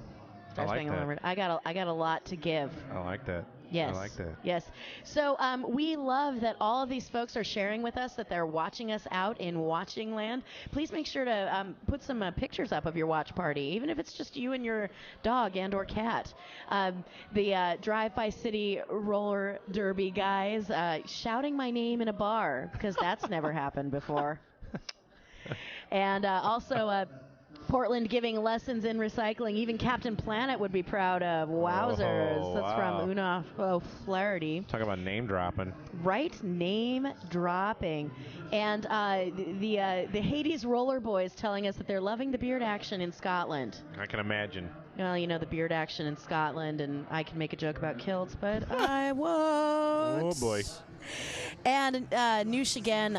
I like that. I got a lot to give. I like that. Yes. I like that. Yes. So we love that all of these folks are sharing with us that they're watching us out in watching land. Please make sure to put some pictures up of your watch party, even if it's just you and your dog and or cat. The Drive-By City Roller Derby guys shouting my name in a bar, because that's never happened before. And also Portland giving lessons in recycling. Even Captain Planet would be proud of. Wowzers. Oh, That's wow. from Una O'Flaherty. Talk about name dropping. Right, name dropping. And the Hades Roller Boys telling us that they're loving the beard action in Scotland. I can imagine. Well, you know, the beard action in Scotland, and I can make a joke about kilts, but I won't. Oh, boy. And Noosh again,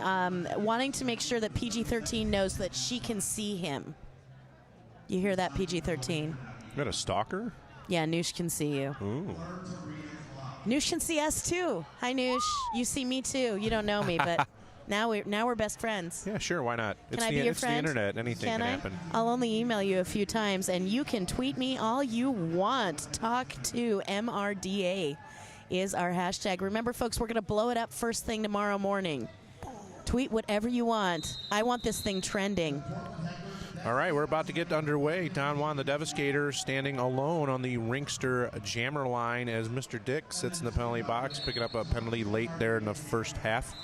wanting to make sure that PG-13 knows that she can see him. You hear that, PG-13? You got a stalker? Yeah, Noosh can see you. Ooh. Noosh can see us, too. Hi, Noosh. You see me, too. You don't know me, but now we're best friends. Yeah, sure. Why not? Can I be your friend? It's the internet. Anything can happen. I'll only email you a few times, and you can tweet me all you want. Talk to MRDA is our hashtag. Remember, folks, we're going to blow it up first thing tomorrow morning. Tweet whatever you want. I want this thing trending. All right, we're about to get underway. Don Juan, the Devastator, standing alone on the Ringster jammer line as Mr. Dick sits in the penalty box, picking up a penalty late there in the first half.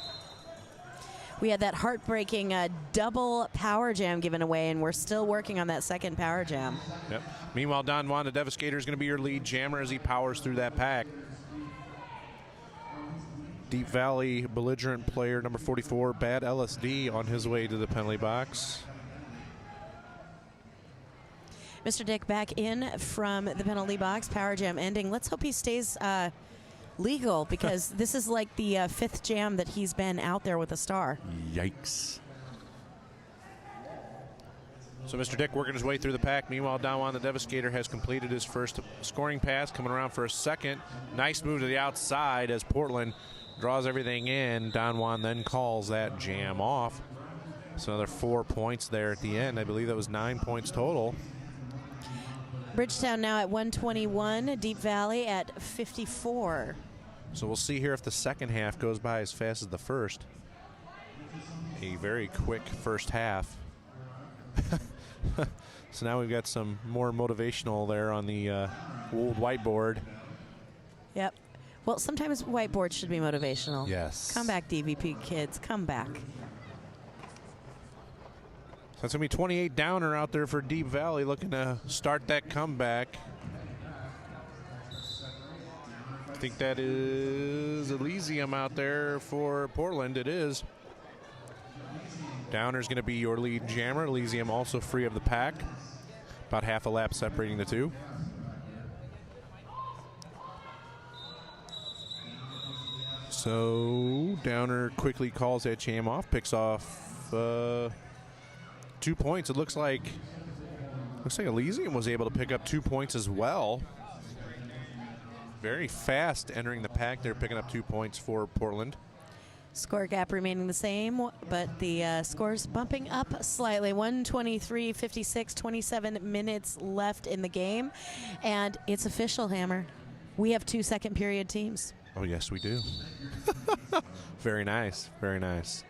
We had that heartbreaking double power jam given away, and we're still working on that second power jam. Yep. Meanwhile, Don Juan, the Devastator, is going to be your lead jammer as he powers through that pack. Deep Valley belligerent player number 44, Bad LSD, on his way to the penalty box. Mr. Dick back in from the penalty box, power jam ending. Let's hope he stays legal, because this is like the fifth jam that he's been out there with a star. Yikes. So Mr. Dick working his way through the pack. Meanwhile, Don Juan, the Devastator, has completed his first scoring pass, coming around for a second. Nice move to the outside as Portland draws everything in. Don Juan then calls that jam off. So another 4 points there at the end. I believe that was 9 points total. Bridgetown now at 121, Deep Valley at 54. So we'll see here if the second half goes by as fast as the first. A very quick first half. So now we've got some more motivational there on the old whiteboard. Yep. Well, sometimes whiteboards should be motivational. Yes. Come back, DVP kids. Come back. So it's going to be 28 downer out there for Deep Valley, looking to start that comeback. I think that is Elysium out there for Portland. It is. Downer's going to be your lead jammer. Elysium also free of the pack. About half a lap separating the two. So Downer quickly calls that jam off, picks off 2 points. It looks like Elysium was able to pick up 2 points as well. Very fast entering the pack there, picking up 2 points for Portland. Score gap remaining the same, but the score's bumping up slightly. 123-56, 27 minutes left in the game. And it's official, Hammer. We have 2 second period teams. Oh, yes, we do. Very nice. Very nice.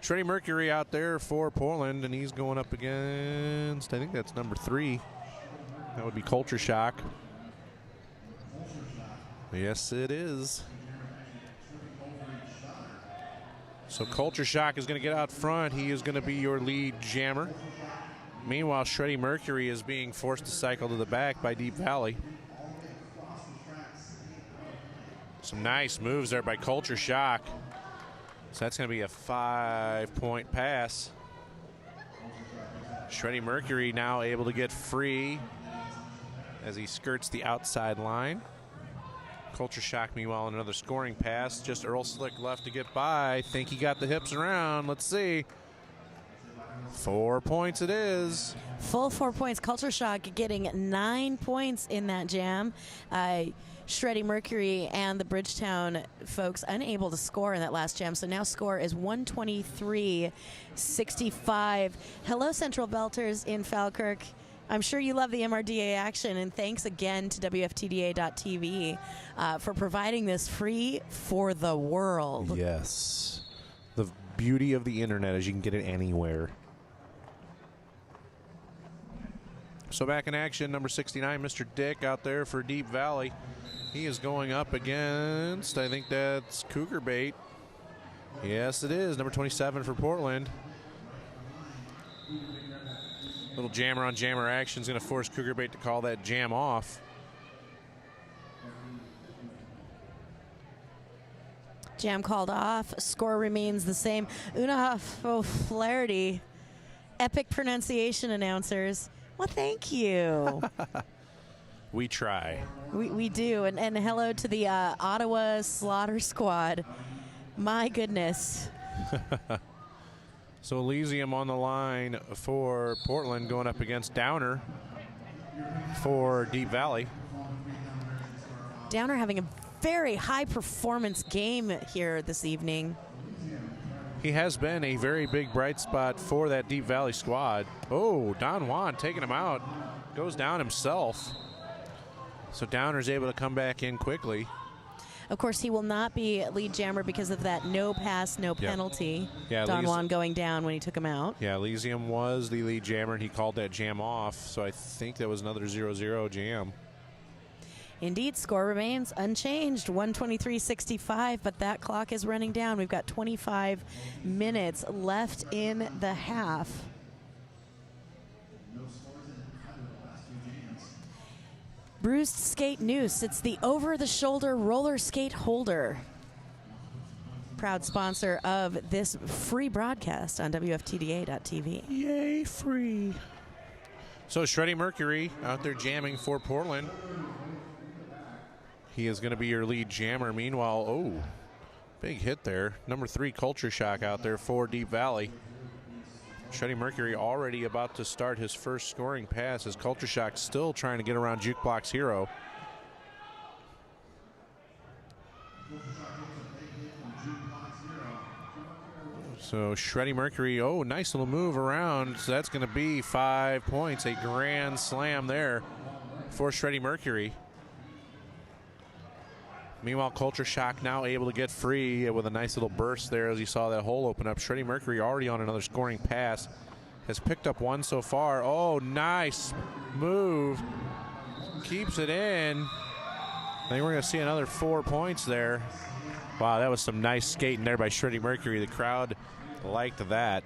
Shreddy Mercury out there for Portland, and he's going up against, I think that's number 3. That would be Culture Shock. Yes, it is. So Culture Shock is going to get out front. He is going to be your lead jammer. Meanwhile, Shreddy Mercury is being forced to cycle to the back by Deep Valley. Some nice moves there by Culture Shock. So that's going to be a 5-point pass. Shreddy Mercury now able to get free as he skirts the outside line. Culture Shock, meanwhile, another scoring pass. Just Earl Slick left to get by. I think he got the hips around. Let's see. 4 points it is. Full 4 points. Culture Shock getting 9 points in that jam. Shreddy Mercury and the Bridgetown folks unable to score in that last jam. So now score is 123-65. Hello, Central Belters in Falkirk. I'm sure you love the MRDA action, and thanks again to WFTDA.tv for providing this free for the world. Yes. The beauty of the internet is you can get it anywhere. So back in action, number 69, Mr. Dick out there for Deep Valley. He is going up against, I think that's Cougar Bait. Yes, it is. Number 27 for Portland. Little jammer on jammer action is going to force Cougar Bait to call that jam off. Jam called off. Score remains the same. Una Flaherty. Epic pronunciation announcers. Well, thank you. We try. We do. And hello to the Ottawa Slaughter Squad. My goodness. So Elysium on the line for Portland going up against Downer for Deep Valley. Downer having a very high performance game here this evening. He has been a very big bright spot for that Deep Valley squad. Oh, Don Juan taking him out. Goes down himself. So Downer's able to come back in quickly. Of course, he will not be lead jammer because of that no pass, no penalty. Yeah, Don Juan going down when he took him out. Yeah, Elysium was the lead jammer, and he called that jam off. So I think that was another 0-0 jam. Indeed, score remains unchanged, 123-65, but that clock is running down. We've got 25 minutes left in the half. Bruised Skate Noose. It's the over-the-shoulder roller skate holder. Proud sponsor of this free broadcast on WFTDA.tv. Yay, free. So Shreddy Mercury out there jamming for Portland. He is going to be your lead jammer. Meanwhile, oh, big hit there. Number 3, Culture Shock out there for Deep Valley. Shreddy Mercury already about to start his first scoring pass as Culture Shock still trying to get around Jukebox Hero. So Shreddy Mercury, oh, nice little move around. So that's going to be 5 points. A grand slam there for Shreddy Mercury. Meanwhile, Culture Shock now able to get free with a nice little burst there as you saw that hole open up. Shreddy Mercury already on another scoring pass. Has picked up one so far. Oh, nice move. Keeps it in. I think we're going to see another 4 points there. Wow, that was some nice skating there by Shreddy Mercury. The crowd liked that.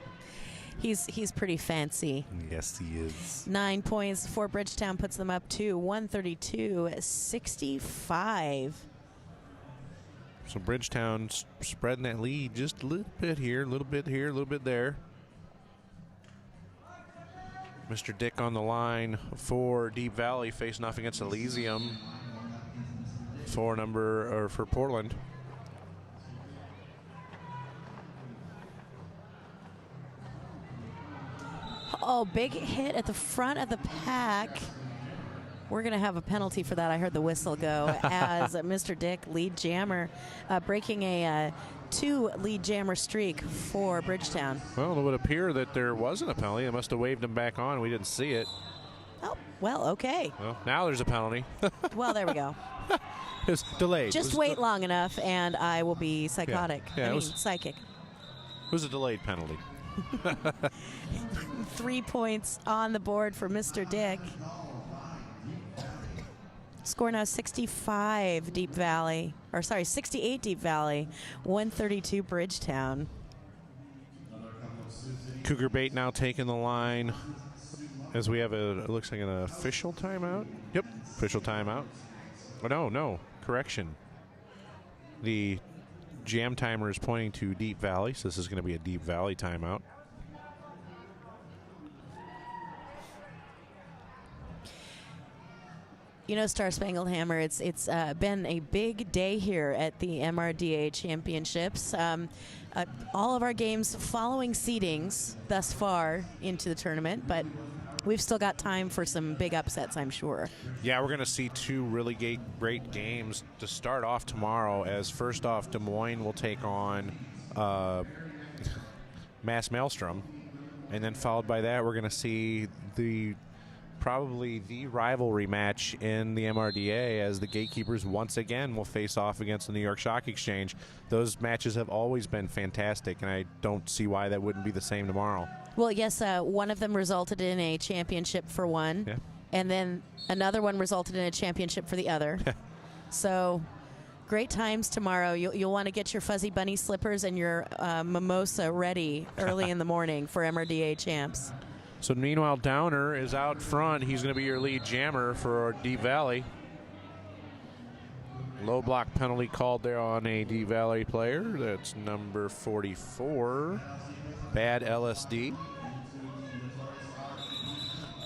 He's pretty fancy. Yes, he is. 9 points for Bridgetown puts them up to 132-65. So Bridgetown spreading that lead just a little bit here, a little bit here, a little bit there. Mr. Dick on the line for Deep Valley facing off against Elysium for Portland. Oh, big hit at the front of the pack. We're going to have a penalty for that. I heard the whistle go as Mr. Dick, lead jammer, breaking a 2 lead jammer streak for Bridgetown. Well, it would appear that there wasn't a penalty. They must have waved him back on. We didn't see it. Oh, well, okay. Well, now there's a penalty. Well, there we go. It's delayed. Just wait long enough, and I will be psychotic. Yeah, psychic. It was a delayed penalty. 3 points on the board for Mr. Dick. Score now 68 Deep Valley, 132 Bridgetown. Cougar Bait now taking the line as we have it looks like an official timeout. Yep, official timeout. Oh, no, correction. The jam timer is pointing to Deep Valley, so this is going to be a Deep Valley timeout. You know, Star Spangled Hammer, it's been a big day here at the MRDA Championships. All of our games following seedings thus far into the tournament, but we've still got time for some big upsets, I'm sure. Yeah, we're going to see 2 really great games to start off tomorrow, as first off, Des Moines will take on Mass Maelstrom, and then followed by that, we're going to see probably the rivalry match in the MRDA as the Gatekeepers once again will face off against the New York Stock Exchange. Those matches have always been fantastic, and I don't see why that wouldn't be the same tomorrow. Well, yes, one of them resulted in a championship for one, yeah. And then another one resulted in a championship for the other. So great times tomorrow. You'll want to get your fuzzy bunny slippers and your mimosa ready early in the morning for MRDA champs. So meanwhile, Downer is out front. He's going to be your lead jammer for Deep Valley. Low block penalty called there on a Deep Valley player. That's number 44, Bad LSD.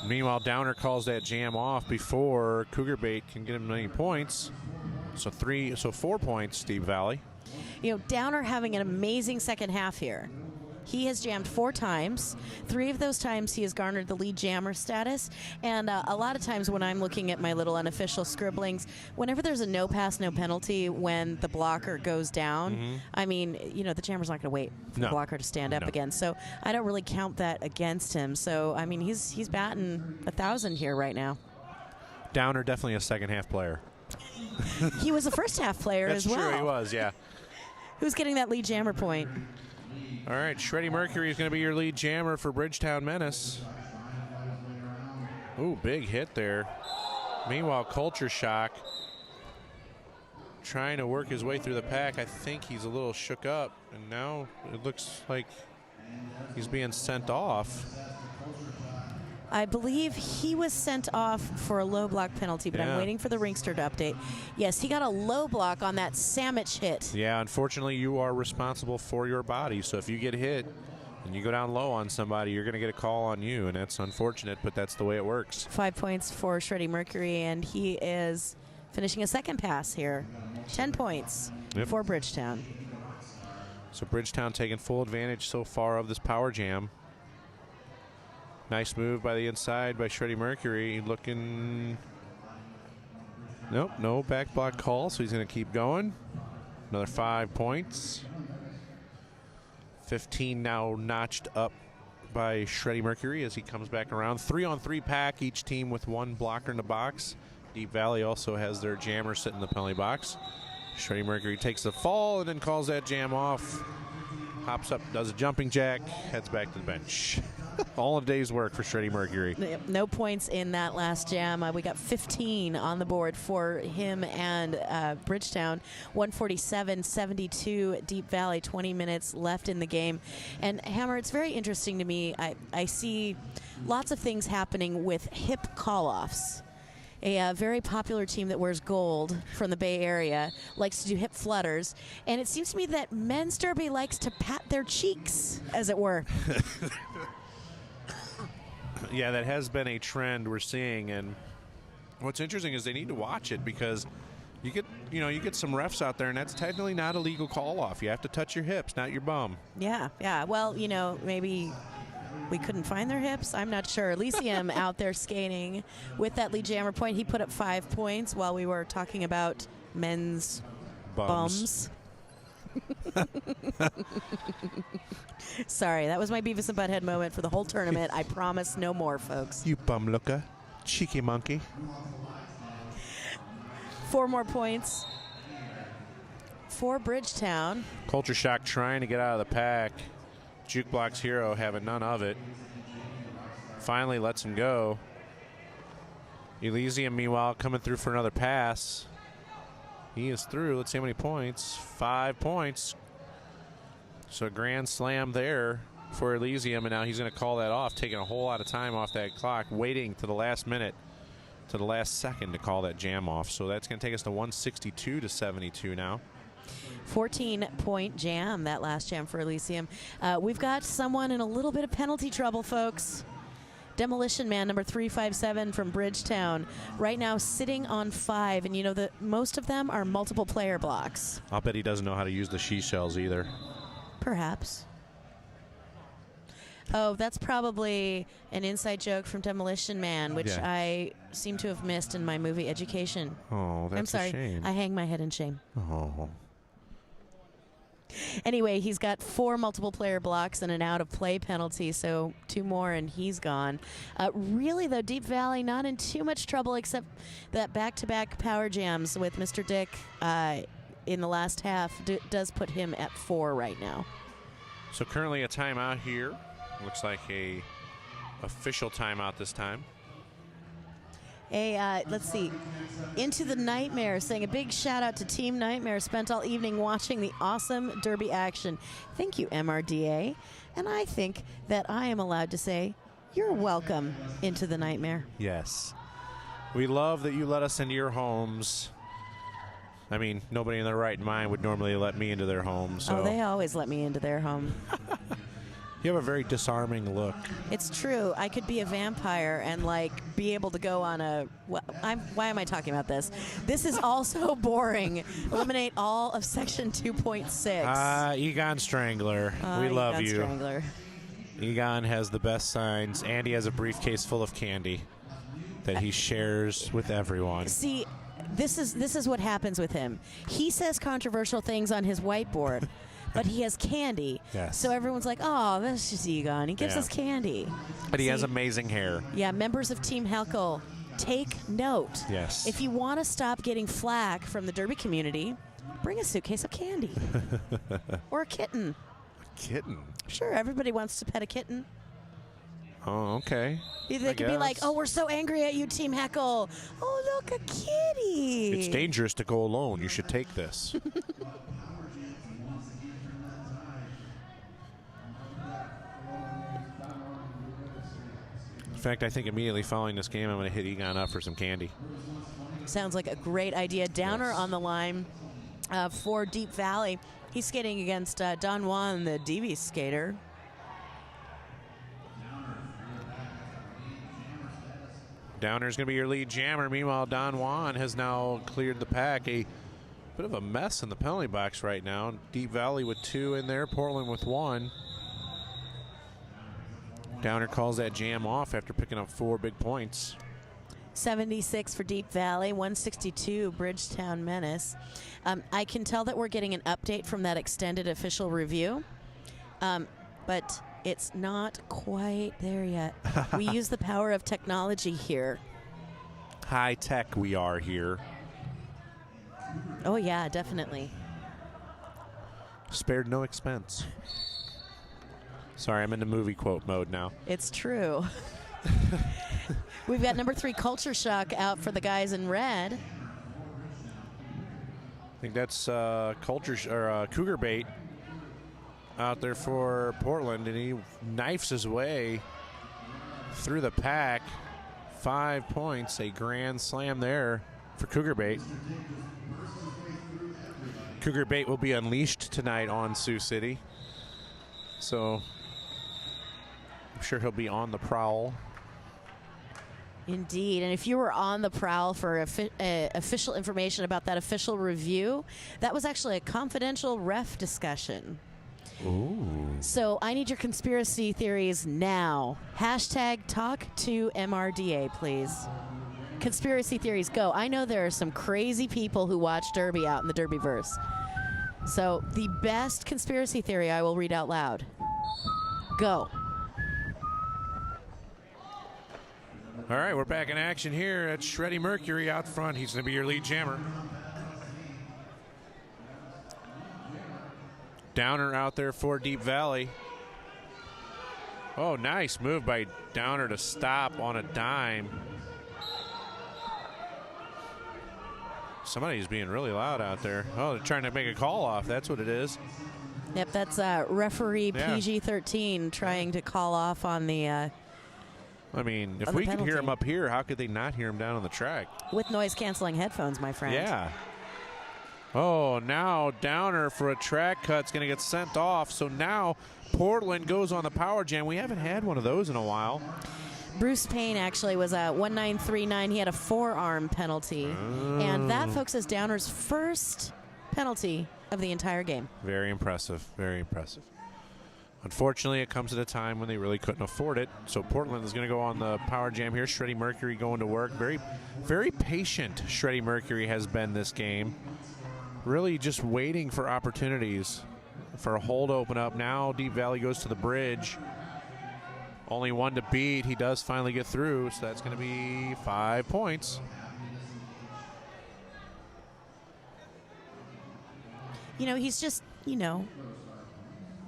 Meanwhile, Downer calls that jam off before Cougar Bait can get him any points. So 4 points, Deep Valley. You know, Downer having an amazing second half here. He has jammed 4 times. 3 of those times he has garnered the lead jammer status. And a lot of times when I'm looking at my little unofficial scribblings, whenever there's a no pass, no penalty when the blocker goes down, I mean, you know, the jammer's not going to wait for the blocker to stand up again. So I don't really count that against him. So, I mean, he's batting 1,000 here right now. Downer definitely a second half player. He was a first half player as well. That's true, he was, yeah. Who's getting that lead jammer point? All right, Shreddy Mercury is going to be your lead jammer for Bridgetown Menace. Ooh, big hit there. Meanwhile, Culture Shock trying to work his way through the pack. I think he's a little shook up, and now it looks like he's being sent off. I believe he was sent off for a low block penalty, but I'm waiting for the Ringster to update. Yes, he got a low block on that sandwich hit. Yeah, unfortunately, you are responsible for your body. So if you get hit and you go down low on somebody, you're going to get a call on you, and that's unfortunate, but that's the way it works. 5 points for Shreddy Mercury, and he is finishing a second pass here. 10 points for Bridgetown. So Bridgetown taking full advantage so far of this power jam. Nice move by the inside by Shreddy Mercury. Looking. Nope, no back block call, so he's going to keep going. Another 5 points. 15 now notched up by Shreddy Mercury as he comes back around. 3-on-3 pack, each team with 1 blocker in the box. Deep Valley also has their jammer sitting in the penalty box. Shreddy Mercury takes the fall and then calls that jam off. Hops up, does a jumping jack, heads back to the bench. All a day's work for Shreddy Mercury. No points in that last jam. We got 15 on the board for him and Bridgetown. 147-72 Deep Valley, 20 minutes left in the game. And Hammer, it's very interesting to me. I see lots of things happening with hip call-offs. A very popular team that wears gold from the Bay Area likes to do hip flutters. And it seems to me that men's derby likes to pat their cheeks, as it were. Yeah, that has been a trend we're seeing, and what's interesting is they need to watch it because you get some refs out there, and that's technically not a legal call-off. You have to touch your hips, not your bum. Yeah. Well, maybe we couldn't find their hips. I'm not sure. Elysium out there skating with that lead jammer point. He put up 5 points while we were talking about men's bums. Sorry, that was my Beavis and Butthead moment for the whole tournament. I promise no more, folks. You bum looker. Cheeky monkey. 4 more points for Bridgetown. Culture Shock trying to get out of the pack. Jukebox Hero having none of it. Finally lets him go. Elysium, meanwhile, coming through for another pass. He is through. Let's see how many points. 5 points. So a grand slam there for Elysium, and now he's going to call that off, taking a whole lot of time off that clock, waiting to the last minute, to the last second to call that jam off. So that's going to take us to 162-72 now. 14-point jam, that last jam for Elysium. We've got someone in a little bit of penalty trouble, folks. Demolition Man, number 357 from Bridgetown, right now sitting on 5. And most of them are multiple player blocks. I'll bet he doesn't know how to use the she shells either. Perhaps. Oh, that's probably an inside joke from Demolition Man, which I seem to have missed in my movie education. Oh, that's I'm sorry. a shame. I hang my head in shame. Oh. Anyway, he's got 4 multiple player blocks and an out of play penalty, so 2 more and he's gone. Really, though, Deep Valley not in too much trouble except that back-to-back power jams with Mr. Dick in the last half does put him at 4 right now. So currently a timeout here. Looks like a official timeout this time. Let's see. Into the Nightmare saying a big shout out to Team Nightmare. Spent all evening watching the awesome derby action. Thank you, MRDA. And I think that I am allowed to say you're welcome, Into the Nightmare. Yes. We love that you let us into your homes. I mean, nobody in their right mind would normally let me into their home. So. Oh, they always let me into their home. You have a very disarming look. It's true. I could be a vampire and be able to go on a. Why am I talking about this? This is also boring. Eliminate all of Section 2.6. Egon Strangler. We love Egon you. Strangler. Egon has the best signs. Andy has a briefcase full of candy that he shares with everyone. See, this is what happens with him. He says controversial things on his whiteboard. But he has candy. Yes. So everyone's like, oh, that's just Egon. He gives us candy. But he has amazing hair. Yeah, members of Team Helkel, take note. Yes. If you want to stop getting flack from the Derby community, bring a suitcase of candy. Or a kitten. A kitten? Sure, everybody wants to pet a kitten. Oh, okay. They could be like, oh, we're so angry at you, Team Heckle. Oh, look, a kitty. It's dangerous to go alone. You should take this. In fact, I think immediately following this game, I'm going to hit Egon up for some candy. Sounds like a great idea. Downer on the line for Deep Valley. He's skating against Don Juan, the DB skater. Downer's going to be your lead jammer. Meanwhile, Don Juan has now cleared the pack. A bit of a mess in the penalty box right now. Deep Valley with 2 in there. Portland with 1. Downer calls that jam off after picking up 4 big points. 76 for Deep Valley, 162 Bridgetown Menace. I can tell that we're getting an update from that extended official review, but it's not quite there yet. We use the power of technology here. High tech we are here. Oh, yeah, definitely. Spared no expense. Sorry, I'm in the movie quote mode now. It's true. We've got number 3 Culture Shock out for the guys in red. I think that's Cougar Bait out there for Portland, and he knifes his way through the pack. 5 points, a grand slam there for Cougar Bait. Cougar Bait will be unleashed tonight on Sioux City, so I'm sure he'll be on the prowl. Indeed, and if you were on the prowl for official information about that official review, that was actually a confidential ref discussion. Ooh. So I need your conspiracy theories now. Hashtag talk to MRDA, please. Conspiracy theories, go. I know there are some crazy people who watch Derby out in the Derbyverse. So the best conspiracy theory I will read out loud. Go. All right, we're back in action here at Shreddy Mercury out front. He's going to be your lead jammer. Downer out there for Deep Valley. Oh, nice move by Downer to stop on a dime. Somebody's being really loud out there. Oh, they're trying to make a call off. That's what it is. Yep, that's referee PG-13 trying to call off on the... I mean, if we could hear him up here, how could they not hear him down on the track? With noise-canceling headphones, my friend. Yeah. Oh, now Downer for a track cut's going to get sent off. So now Portland goes on the power jam. We haven't had one of those in a while. Bruce Payne actually was a 1939. He had a forearm penalty. And that, folks, is Downer's first penalty of the entire game. Very impressive. Very impressive. Unfortunately, it comes at a time when they really couldn't afford it. So Portland is going to go on the power jam here. Shreddy Mercury going to work. Very, very patient Shreddy Mercury has been this game. Really just waiting for opportunities for a hole to open up. Now Deep Valley goes to the bridge. Only 1 to beat. He does finally get through, so that's going to be 5 points. You know, he's just,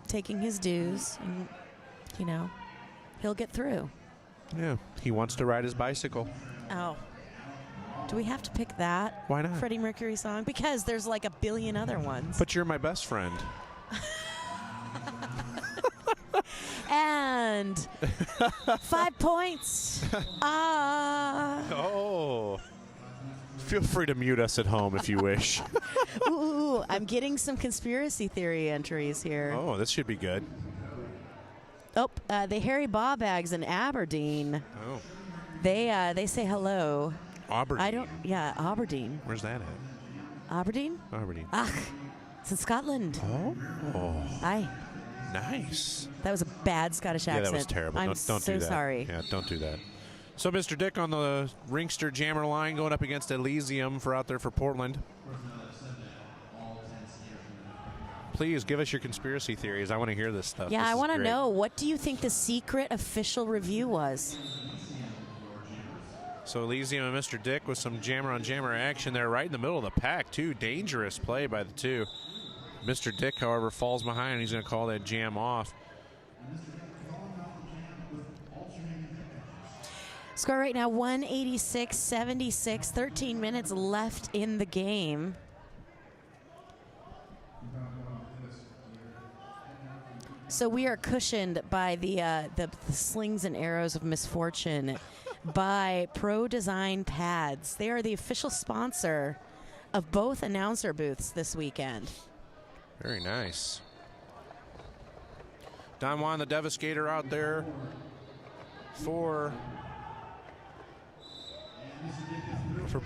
taking his dues, and, he'll get through. Yeah, he wants to ride his bicycle. Oh. Do we have to pick that? Why not? Freddie Mercury song? Because there's like a billion other ones. But you're my best friend. And 5 points. Oh. Feel free to mute us at home if you wish. Ooh, I'm getting some conspiracy theory entries here. Oh, this should be good. Oh, the Harry Bawbags in Aberdeen. Oh. They say hello. Aberdeen. Aberdeen. Where's that at? Aberdeen? Aberdeen. Ach, it's in Scotland. Oh. Aye. Nice. That was a bad Scottish accent. Yeah, that was terrible. I'm Don't so do that. sorry. Yeah, don't do that. So Mr. Dick on the Ringster Jammer line going up against Elysium for out there for Portland. Please give us your conspiracy theories. I want to hear this stuff. Yeah, This I is want to great. know, what do you think the secret official review was? So Elysium and Mr. Dick with some jammer on jammer action there right in the middle of the pack, too. Dangerous play by the two. Mr. Dick, however, falls behind, and he's going to call that jam off. Score right now, 186-76, 13 minutes left in the game. So we are cushioned by the slings and arrows of misfortune by Pro Design Pads. They are the official sponsor of both announcer booths this weekend. Very nice. Don Juan, the Devastator, out there for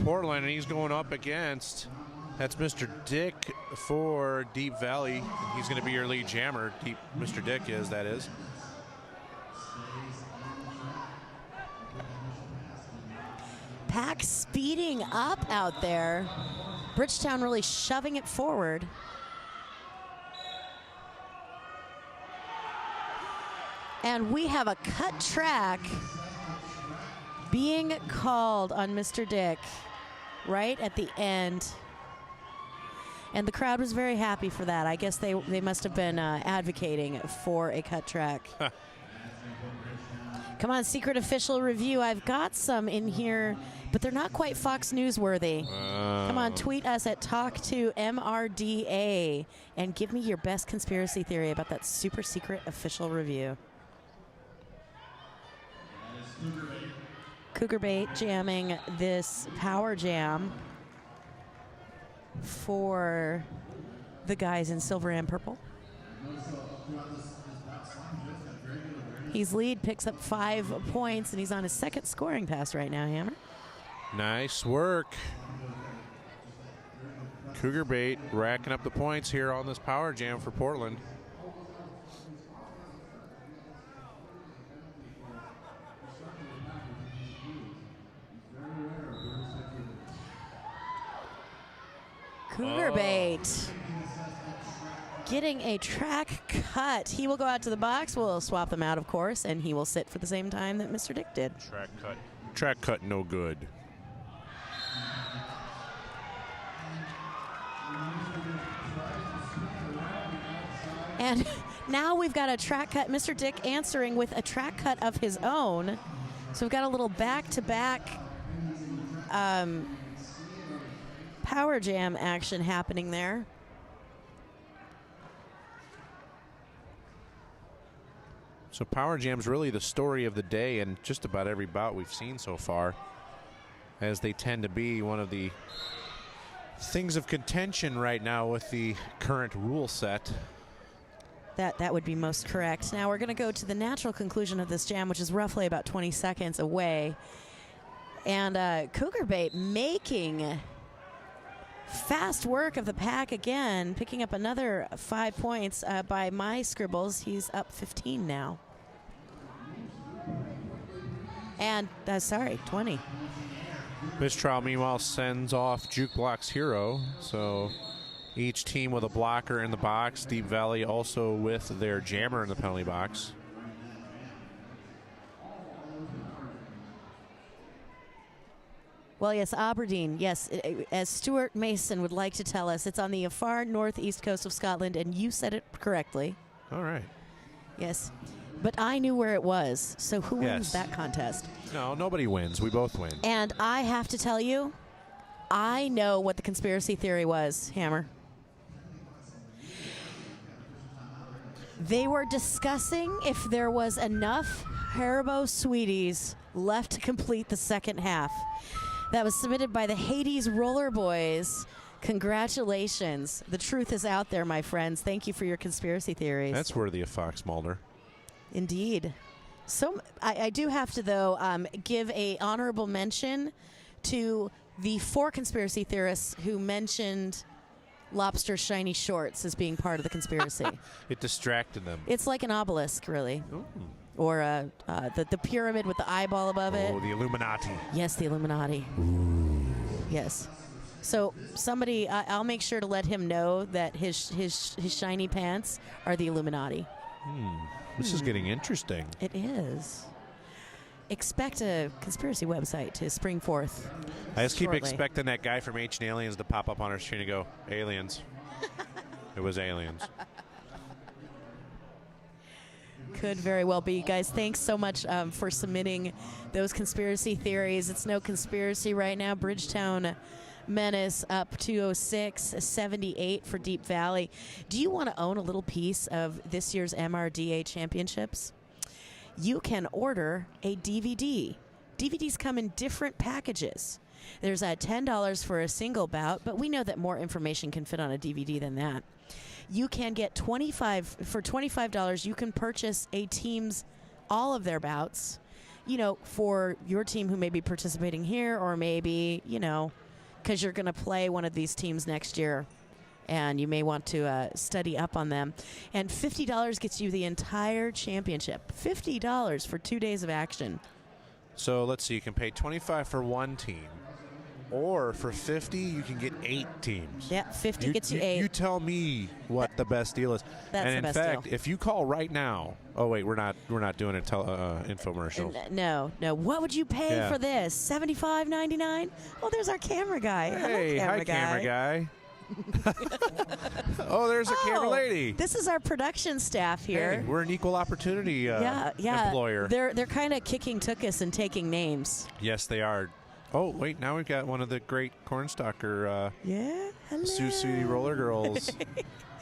Portland, and he's going up against, that's Mr. Dick for Deep Valley. He's going to be your lead jammer. Mr. Dick is, that is. Pack speeding up out there. Bridgetown really shoving it forward. And we have a cut track being called on Mr. Dick right at the end. And the crowd was very happy for that. I guess they must have been advocating for a cut track. Come on, secret official review. I've got some in here, but they're not quite Fox News worthy. Come on, tweet us at #TalkToMRDA and give me your best conspiracy theory about that super secret official review. Cougar Bait jamming this power jam for the guys in silver and purple. He's lead, picks up 5 points, and he's on his second scoring pass right now, Hammer. Nice work. Cougar Bait racking up the points here on this power jam for Portland. Cougar Bait getting a track cut. He will go out to the box. We'll swap them out, of course, and he will sit for the same time that Mr. Dick did. Track cut, no good. And now we've got a track cut. Mr. Dick answering with a track cut of his own. So we've got a little back-to-back power jam action happening there. So Power Jam's really the story of the day in just about every bout we've seen so far, as they tend to be one of the things of contention right now with the current rule set. That would be most correct. Now we're going to go to the natural conclusion of this jam, which is roughly about 20 seconds away. And Cougar Bait making fast work of the pack again, picking up another 5 points by my scribbles. He's up 15 now. And, 20. Mistrial, meanwhile, sends off Jukebox Hero. So each team with a blocker in the box. Deep Valley also with their jammer in the penalty box. Well, yes, Aberdeen, yes, as Stuart Mason would like to tell us, it's on the far northeast coast of Scotland, and you said it correctly. All right. Yes, but I knew where it was, so who wins that contest? No, nobody wins. We both win. And I have to tell you, I know what the conspiracy theory was, Hammer. They were discussing if there was enough Haribo Sweeties left to complete the second half. That was submitted by the Hades Roller Boys. Congratulations. The truth is out there, my friends. Thank you for your conspiracy theories. That's worthy of Fox Mulder. Indeed. So I do have to, though, give a honorable mention to the 4 conspiracy theorists who mentioned lobster shiny shorts as being part of the conspiracy. It distracted them. It's like an obelisk, really. Ooh. Or the pyramid with the eyeball above it. Oh, the Illuminati. Yes, the Illuminati. Ooh. Yes. So somebody, I'll make sure to let him know that his shiny pants are the Illuminati. This is getting interesting. It is. Expect a conspiracy website to spring forth. I just keep shortly. expecting that guy from Ancient Aliens to pop up on our screen and go, aliens. It was aliens. Could very well be. Guys, thanks so much for submitting those conspiracy theories. It's no conspiracy right now. Bridgetown Menace up 206, 78 for Deep Valley. Do you want to own a little piece of this year's MRDA championships? You can order a DVD. DVDs come in different packages. There's $10 for a single bout, but we know that more information can fit on a DVD than that. You can get $25. You can purchase a team's all of their bouts, for your team who may be participating here, or maybe, because you're going to play one of these teams next year and you may want to study up on them. And $50 gets you the entire championship. $50 for 2 days of action. So let's see. You can pay $25 for one team, or for $50 you can get 8 teams. Yeah, $50 gets you 8. You tell me what the best deal is. That's and the in best fact, deal. if you call right now, we're not doing a infomercial. No. What would you pay for this? $75.99? Oh, there's our camera guy. Hey, hello, hi, camera guy. Oh, there's a camera lady. This is our production staff here. Hey, we're an equal opportunity employer. They're kind of kicking Tookus and taking names. Yes, they are. Oh, wait, now we've got one of the great Cornstalker hello. Sioux City Roller Girls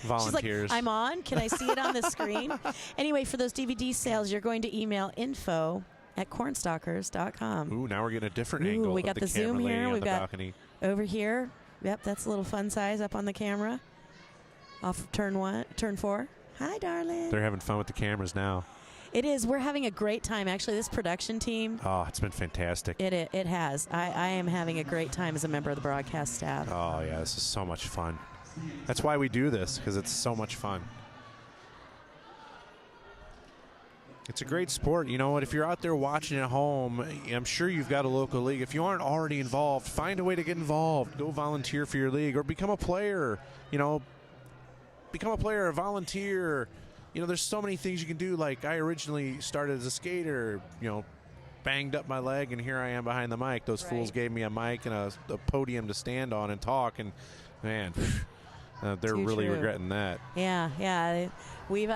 volunteers. She's like, I'm on. Can I see it on the screen? Anyway, for those DVD sales, you're going to email info@cornstalkers.com. Ooh, now we're getting a different angle. We got of the zoom camera lady here. on We've the got balcony. over here. Yep, that's a little fun size up on the camera. Off turn 4. Hi, darling. They're having fun with the cameras now. It is. We're having a great time. Actually, this production team. Oh, it's been fantastic. It has. I am having a great time as a member of the broadcast staff. Oh, yeah, this is so much fun. That's why we do this, because it's so much fun. It's a great sport. You know what? If you're out there watching at home, I'm sure you've got a local league. If you aren't already involved, find a way to get involved. Go volunteer for your league or become a player. Become a player, a volunteer. There's so many things you can do. Like, I originally started as a skater, banged up my leg, and here I am behind the mic. Those fools gave me a mic and a podium to stand on and talk, and, man, they're really regretting that. Yeah. We've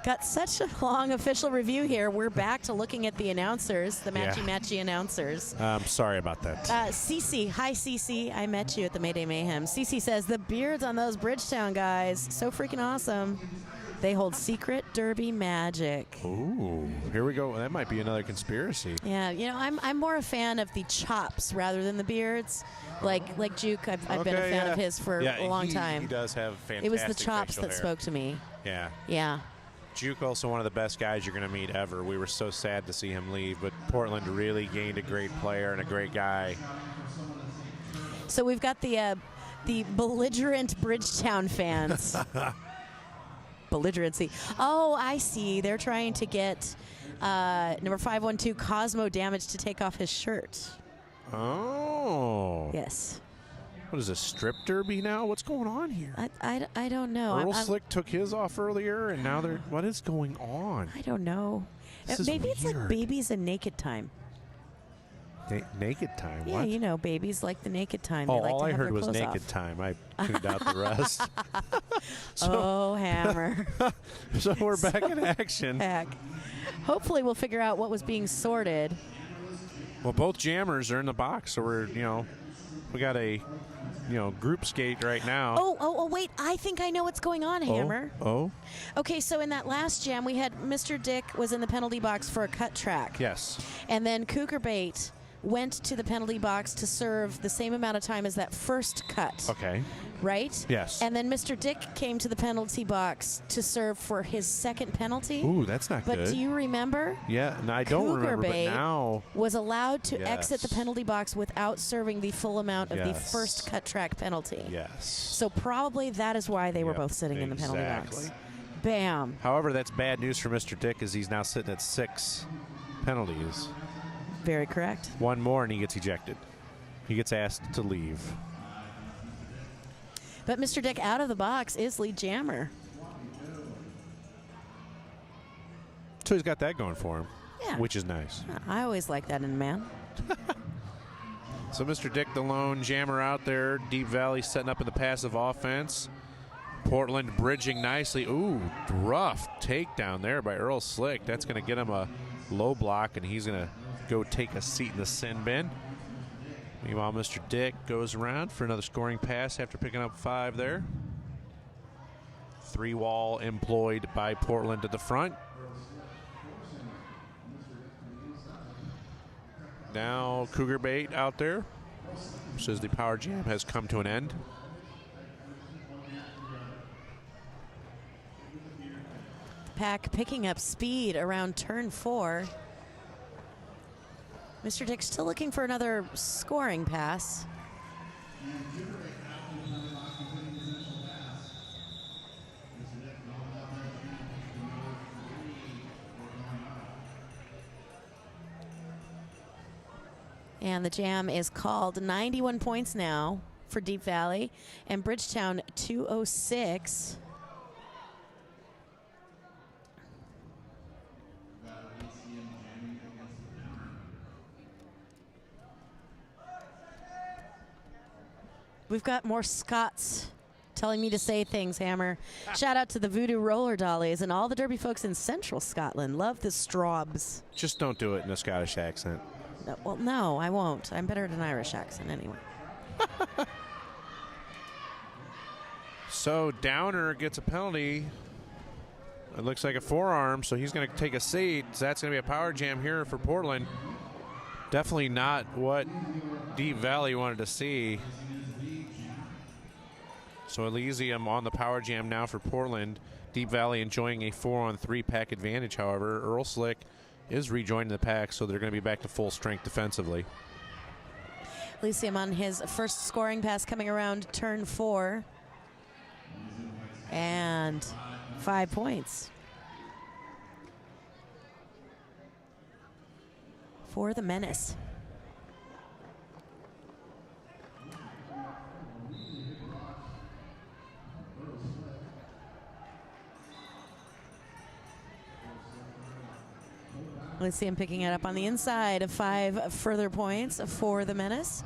got such a long official review here. We're back to looking at the announcers, the matchy-matchy announcers. I'm sorry about that. Cece. Hi, Cece. I met you at the Mayday Mayhem. Cece says, the beards on those Bridgetown guys, so freaking awesome. They hold secret derby magic. Ooh, here we go. That might be another conspiracy. Yeah, I'm more a fan of the chops rather than the beards. Like Juke, I've been a fan of his for a long time. He does have fantastic. It was the chops that hair. spoke to me. Yeah. Juke, also one of the best guys you're going to meet ever. We were so sad to see him leave, but Portland really gained a great player and a great guy. So we've got the belligerent Bridgetown fans. Belligerency. Oh, I see. They're trying to get number 512 Cosmo Damage to take off his shirt. Oh. Yes. What is this, strip derby now? What's going on here? I don't know. Earl Slick took his off earlier, and now they're... What is going on? I don't know. Maybe it's like babies and naked time. Naked time? Yeah, What? babies like the naked time. Oh, they like all to I have heard their was clothes naked off. time. I tuned out the rest. Hammer. So we're back in action. Heck. Hopefully we'll figure out what was being sorted. Well, both jammers are in the box, so we're, we got a, group skate right now. Oh, wait. I think I know what's going on, Hammer. Oh? Okay, so in that last jam, we had Mr. Dick was in the penalty box for a cut track. Yes. And then Cougar Bait went to the penalty box to serve the same amount of time as that first cut. Okay. Right? Yes. And then Mr. Dick came to the penalty box to serve for his second penalty. Ooh, that's not But good. do you remember? Yeah, and I don't Cougar remember, but Bait now. was allowed to exit the Yes. penalty box without serving the full amount of the Yes. first cut track penalty. Yes. So probably that is why they were Yep, both sitting in the penalty box. exactly. Bam. However, that's bad news for Mr. Dick as he's now sitting at 6 penalties. Very correct. One more and he gets ejected. He gets asked to leave. But Mr. Dick out of the box is lead jammer. So he's got that going for him, Yeah. which is nice. I always like that in a man. So Mr. Dick, the lone jammer out there. Deep Valley setting up in the passive offense. Portland bridging nicely. Ooh, rough takedown there by Earl Slick. That's going to get him a low block, and he's going to go take a seat in the sin bin. Meanwhile, Mr. Dick goes around for another scoring pass after picking up 5 there. 3-wall employed by Portland at the front. Now Cougar Bait out there. Says the power jam has come to an end. Pack picking up speed around turn 4. Mr. Dick still looking for another scoring pass. And the jam is called. 91 points now for Deep Valley, and Bridgetown 206. We've got more Scots telling me to say things, Hammer. Shout out to the Voodoo Roller Dollies and all the Derby folks in central Scotland. Love the Straubs. Just don't do it in a Scottish accent. No, well, no, I won't. I'm better at an Irish accent anyway. So Downer gets a penalty. It looks like a forearm, so he's going to take a seat. So that's going to be a power jam here for Portland. Definitely not what Deep Valley wanted to see. So Elysium on the power jam now for Portland. Deep Valley enjoying a 4-on-3 pack advantage, however. Earl Slick is rejoining the pack, so they're going to be back to full strength defensively. Elysium on his first scoring pass coming around turn 4. And 5 points for the Menace. Let's see him picking it up on the inside of 5 further points for the Menace.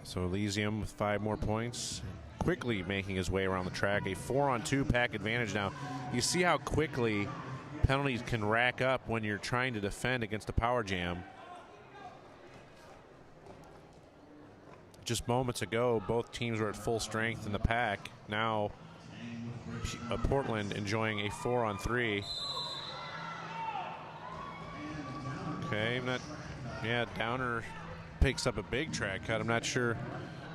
So Elysium with 5 more points, quickly making his way around the track. A 4-on-2 pack advantage now. You see how quickly penalties can rack up when you're trying to defend against a power jam. Just moments ago, both teams were at full strength in the pack. Now, Portland enjoying a 4-on-3. Okay, Downer picks up a big track cut. I'm not sure,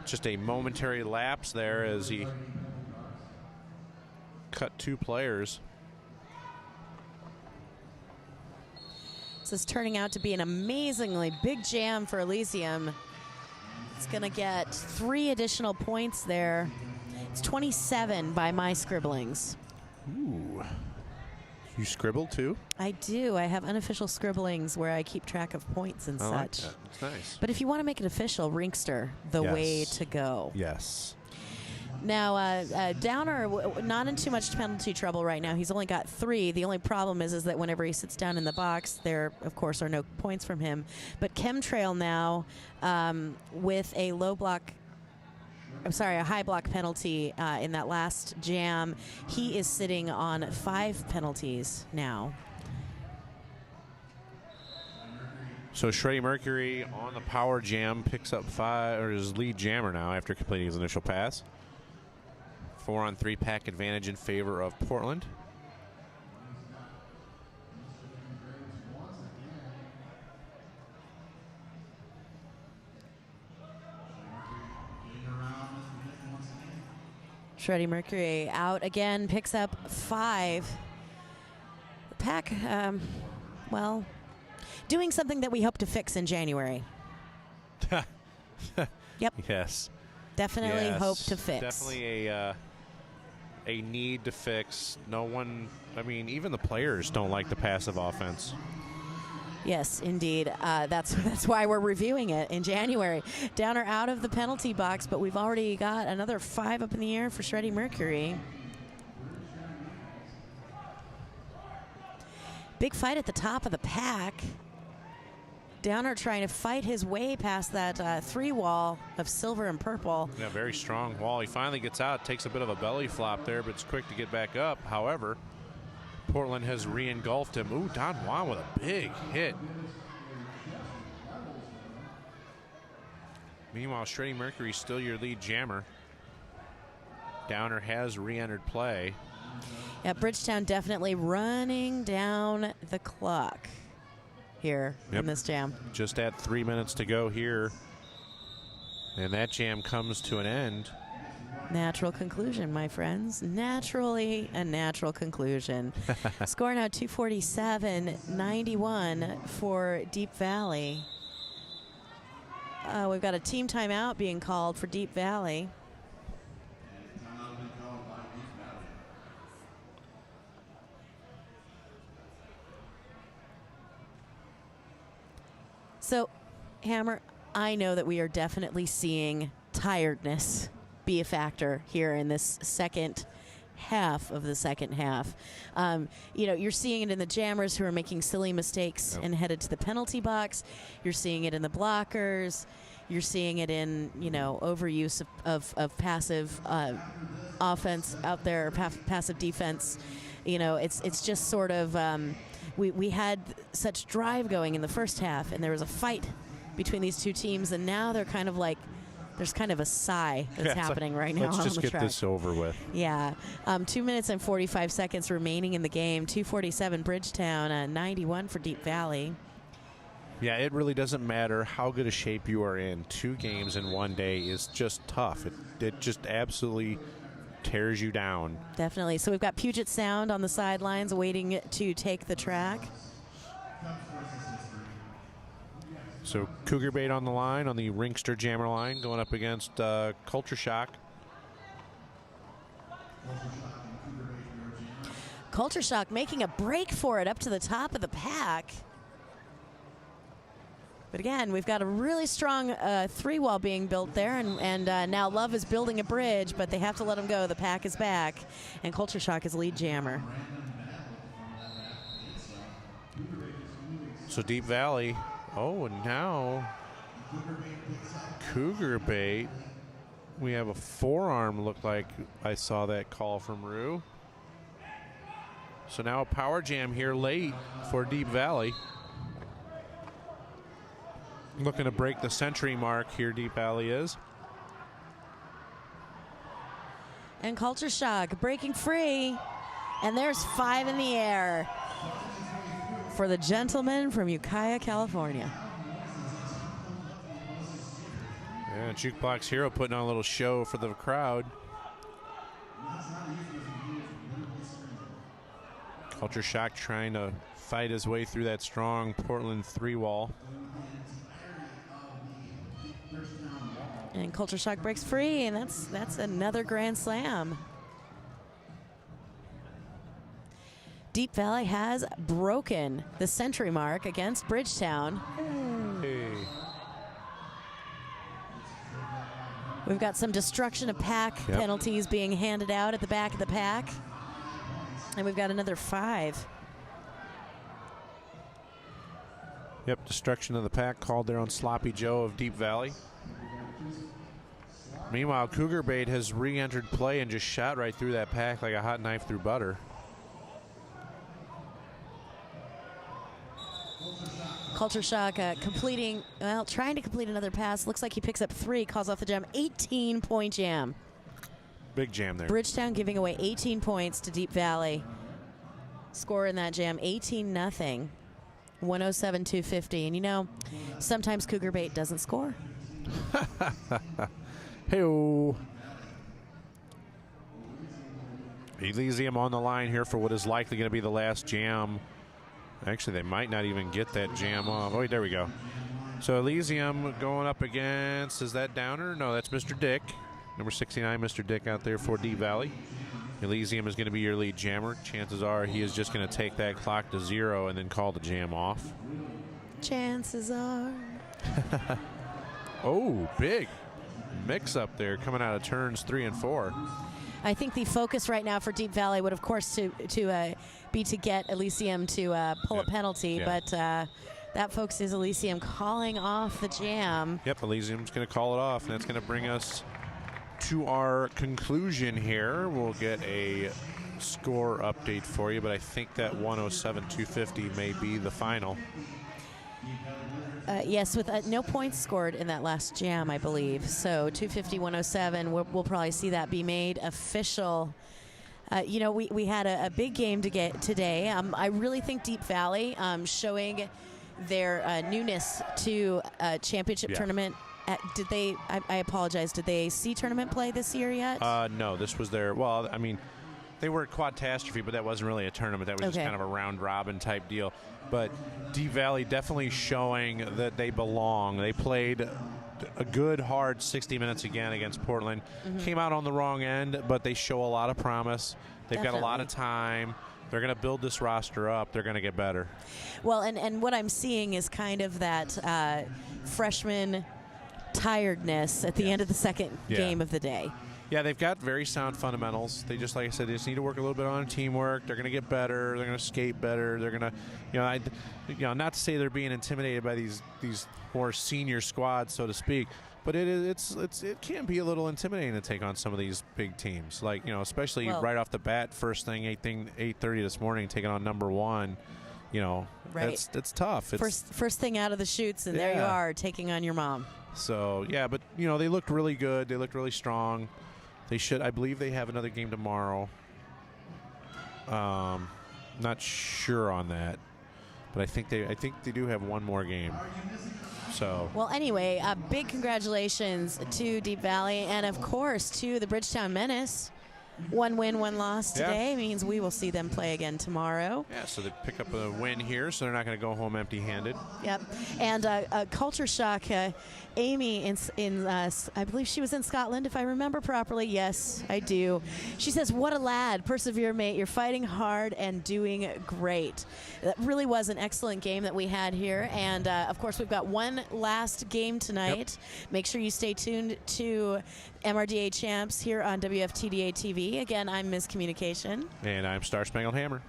just a momentary lapse there as he cut 2 players. This is turning out to be an amazingly big jam for Elysium. It's going to get 3 additional points there. It's 27 by my scribblings. Ooh. You scribbled too? I do. I have unofficial scribblings where I keep track of points and I like such. that. It's nice. But if you want to make it official, Ringster, the Yes. way to go. Yes. Now, Downer, not in too much penalty trouble right now. He's only got 3. The only problem is that whenever he sits down in the box, there, of course, are no points from him. But Chemtrail now with a a high block penalty in that last jam. He is sitting on 5 penalties now. So Shreddy Mercury on the power jam picks up 5, or his lead jammer now after completing his initial pass. 4-on-3 pack advantage in favor of Portland. Freddie Mercury out again, picks up 5. The pack, well, doing something that we hope to fix in January. Yep. Yes. Definitely Yes. hope to fix. Definitely a need to fix. No one, I mean, even the players don't like the passive offense. Yes, indeed. That's why we're reviewing it in January. Downer out of the penalty box, but we've already got another 5 up in the air for Freddie Mercury. Big fight at the top of the pack. Downer trying to fight his way past that 3 wall of silver and purple. Yeah, very strong wall. He finally gets out, takes a bit of a belly flop there, but it's quick to get back up. However, Portland has re-engulfed him. Ooh, Don Juan with a big hit. Meanwhile, Freddie Mercury still your lead jammer. Downer has re-entered play. Yeah, Bridgetown definitely running down the clock here in this jam. Just at 3 minutes to go here. And that jam comes to an end. Natural conclusion, my friends. Naturally a natural conclusion. Score now 247-91 for Deep Valley. We've got a team timeout being called for Deep Valley. So, Hammer, I know that we are definitely seeing tiredness be a factor here in this second half of the second half. You know, you're seeing it in the jammers who are making silly mistakes and headed to the penalty box. You're seeing it in the blockers. You're seeing it in, you know, overuse of passive offense out there, passive defense. You know, it's just sort of, we had such drive going in the first half, and there was a fight between these two teams, and now they're kind of like, there's kind of a sigh that's happening right now on the track. Let's just get this over with. Yeah. 2 minutes and 45 seconds remaining in the game. 247 Bridgetown, 91 for Deep Valley. Yeah, it really doesn't matter how good a shape you are in. 2 games in 1 day is just tough. It just absolutely tears you down. That's So we've got Puget Sound on the sidelines waiting to take the track. So Cougar Bait on the line, on the Ringster Jammer line, going up against Culture Shock. Culture Shock making a break for it up to the top of the pack. But again, we've got a really strong 3-wall being built there, and now Love is building a bridge, but they have to let him go. The pack is back, and Culture Shock is lead jammer. So Deep Valley. Oh, and now Cougar Bait. We have a forearm, looked like I saw that call from Rue. So now a power jam here late for Deep Valley. Looking to break the century mark here, Deep Valley is. And Culture Shock breaking free. And there's 5 in the air for the gentleman from Ukiah, California. Yeah, Jukebox Hero putting on a little show for the crowd. Culture Shock trying to fight his way through that strong Portland 3-wall. And Culture Shock breaks free, and that's another grand slam. Deep Valley has broken the century mark against Bridgetown. Hey. We've got some destruction of pack penalties being handed out at the back of the pack. And we've got another 5. Yep, destruction of the pack called there on Sloppy Joe of Deep Valley. Meanwhile, Cougar Bait has re-entered play and just shot right through that pack like a hot knife through butter. Culture Shock trying to complete another pass. Looks like he picks up 3, calls off the jam. 18-point jam. Big jam there. Bridgetown giving away 18 points to Deep Valley. Score in that jam, 18-0. 107-250. And you know, sometimes Cougar Bait doesn't score. Hey-o. Elysium on the line here for what is likely going to be the last jam. Actually, they might not even get that jam off. Oh, wait, there we go. So Elysium going up against, is that Downer? No, that's Mr. Dick. Number 69, Mr. Dick out there for Deep Valley. Elysium is going to be your lead jammer. Chances are he is just going to take that clock to 0 and then call the jam off. Chances are. Oh, big mix up there coming out of turns 3 and 4. I think the focus right now for Deep Valley would, of course, be to get Elysium to pull a penalty, but that, folks, is Elysium calling off the jam. Yep, Elysium's going to call it off, and that's going to bring us to our conclusion here. We'll get a score update for you, but I think that 107-250 may be the final. Yes, with no points scored in that last jam, I believe. So 250-107, we'll probably see that be made official. You know, we had a big game to get today. I really think Deep Valley showing their newness to a championship tournament. Did they, I apologize, did they see tournament play this year yet? No, this was their, well, I mean, they were at Quadtastrophe, but that wasn't really a tournament. That was just kind of a round-robin type deal. But Deep Valley definitely showing that they belong. They played a good, hard 60 minutes again against Portland. Came out on the wrong end, but they show a lot of promise. They've got a lot of time. They're going to build this roster up. They're going to get better. Well, and what I'm seeing is kind of that freshman tiredness at the end of the second game of the day. Yeah, they've got very sound fundamentals. They just, like I said, they just need to work a little bit on teamwork. They're going to get better. They're going to skate better. They're going to, not to say they're being intimidated by these more senior squads, so to speak, but it can be a little intimidating to take on some of these big teams. Like, especially right off the bat, first thing 8:30 this morning, taking on number 1. Right. It's tough. It's first thing out of the chutes, and there you are taking on your mom. So but they looked really good. They looked really strong. I believe they have another game tomorrow. Not sure on that, but I think they do have one more game. So. Well, anyway, big congratulations to Deep Valley, and of course to the Bridgetown Menace. 1 win, 1 loss today means we will see them play again tomorrow. Yeah, so they pick up a win here, so they're not going to go home empty-handed. Yep. And a culture shock, Amy, I believe she was in Scotland, if I remember properly. Yes, I do. She says, "What a lad. Persevere, mate. You're fighting hard and doing great." That really was an excellent game that we had here. And, of course, we've got one last game tonight. Yep. Make sure you stay tuned to MRDA Champs here on WFTDA TV. Again, I'm Ms. Communication. And I'm Star Spangled Hammer.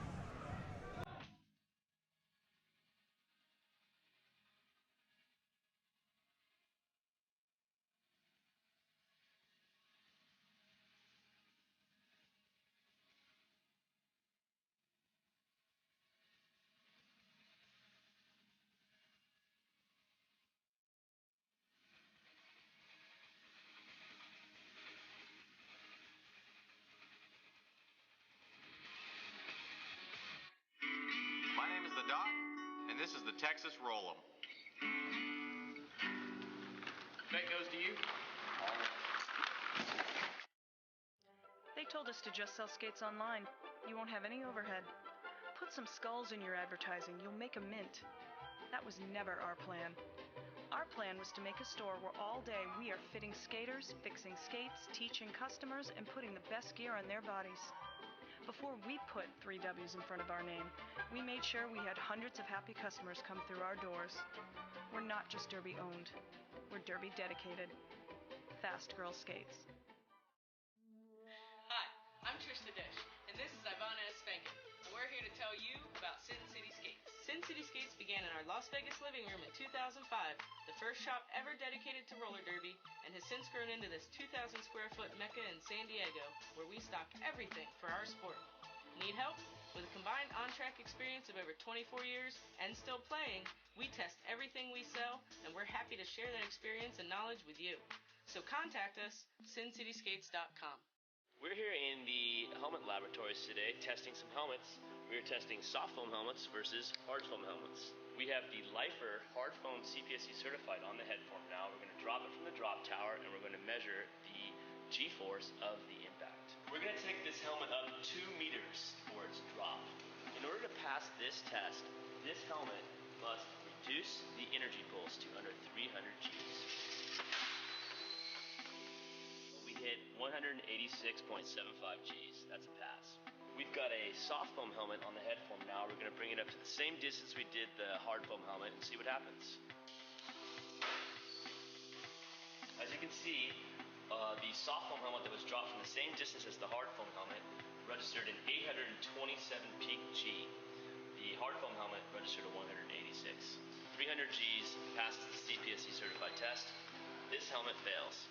My name is the Doc, and this is the Texas Roll'em. Bet goes to you. They told us to just sell skates online. You won't have any overhead. Put some skulls in your advertising. You'll make a mint. That was never our plan. Our plan was to make a store where all day we are fitting skaters, fixing skates, teaching customers, and putting the best gear on their bodies. Before we put 3 W's in front of our name, we made sure we had hundreds of happy customers come through our doors. We're not just Derby owned, we're Derby dedicated. Fast Girl Skates. Hi, I'm Trista Dish, and this is Ivana Spankin, and we're here to tell you about Sin City Skates. Sin City Skates began in our Las Vegas living room in 2005, the first shop ever dedicated to roller derby, and has since grown into this 2,000 square foot mecca in San Diego, where we stock everything for our sport. Need help? With a combined on-track experience of over 24 years and still playing, we test everything we sell, and we're happy to share that experience and knowledge with you. So contact us, sincityskates.com. We're here in the helmet laboratories today testing some helmets. We're testing soft foam helmets versus hard foam helmets. We have the Lifer hard foam CPSC certified on the head form now. We're going to drop it from the drop tower and we're going to measure the G-force of the impact. We're going to take this helmet up 2 meters for its drop. In order to pass this test, this helmet must reduce the energy pulse to under 300 Gs. We hit 186.75 Gs. That's a pass. We've got a soft foam helmet on the head form now. We're going to bring it up to the same distance we did the hard foam helmet and see what happens. As you can see, the soft foam helmet that was dropped from the same distance as the hard foam helmet registered an 827 peak G. The hard foam helmet registered a 186. 300 Gs passes the CPSC certified test. This helmet fails.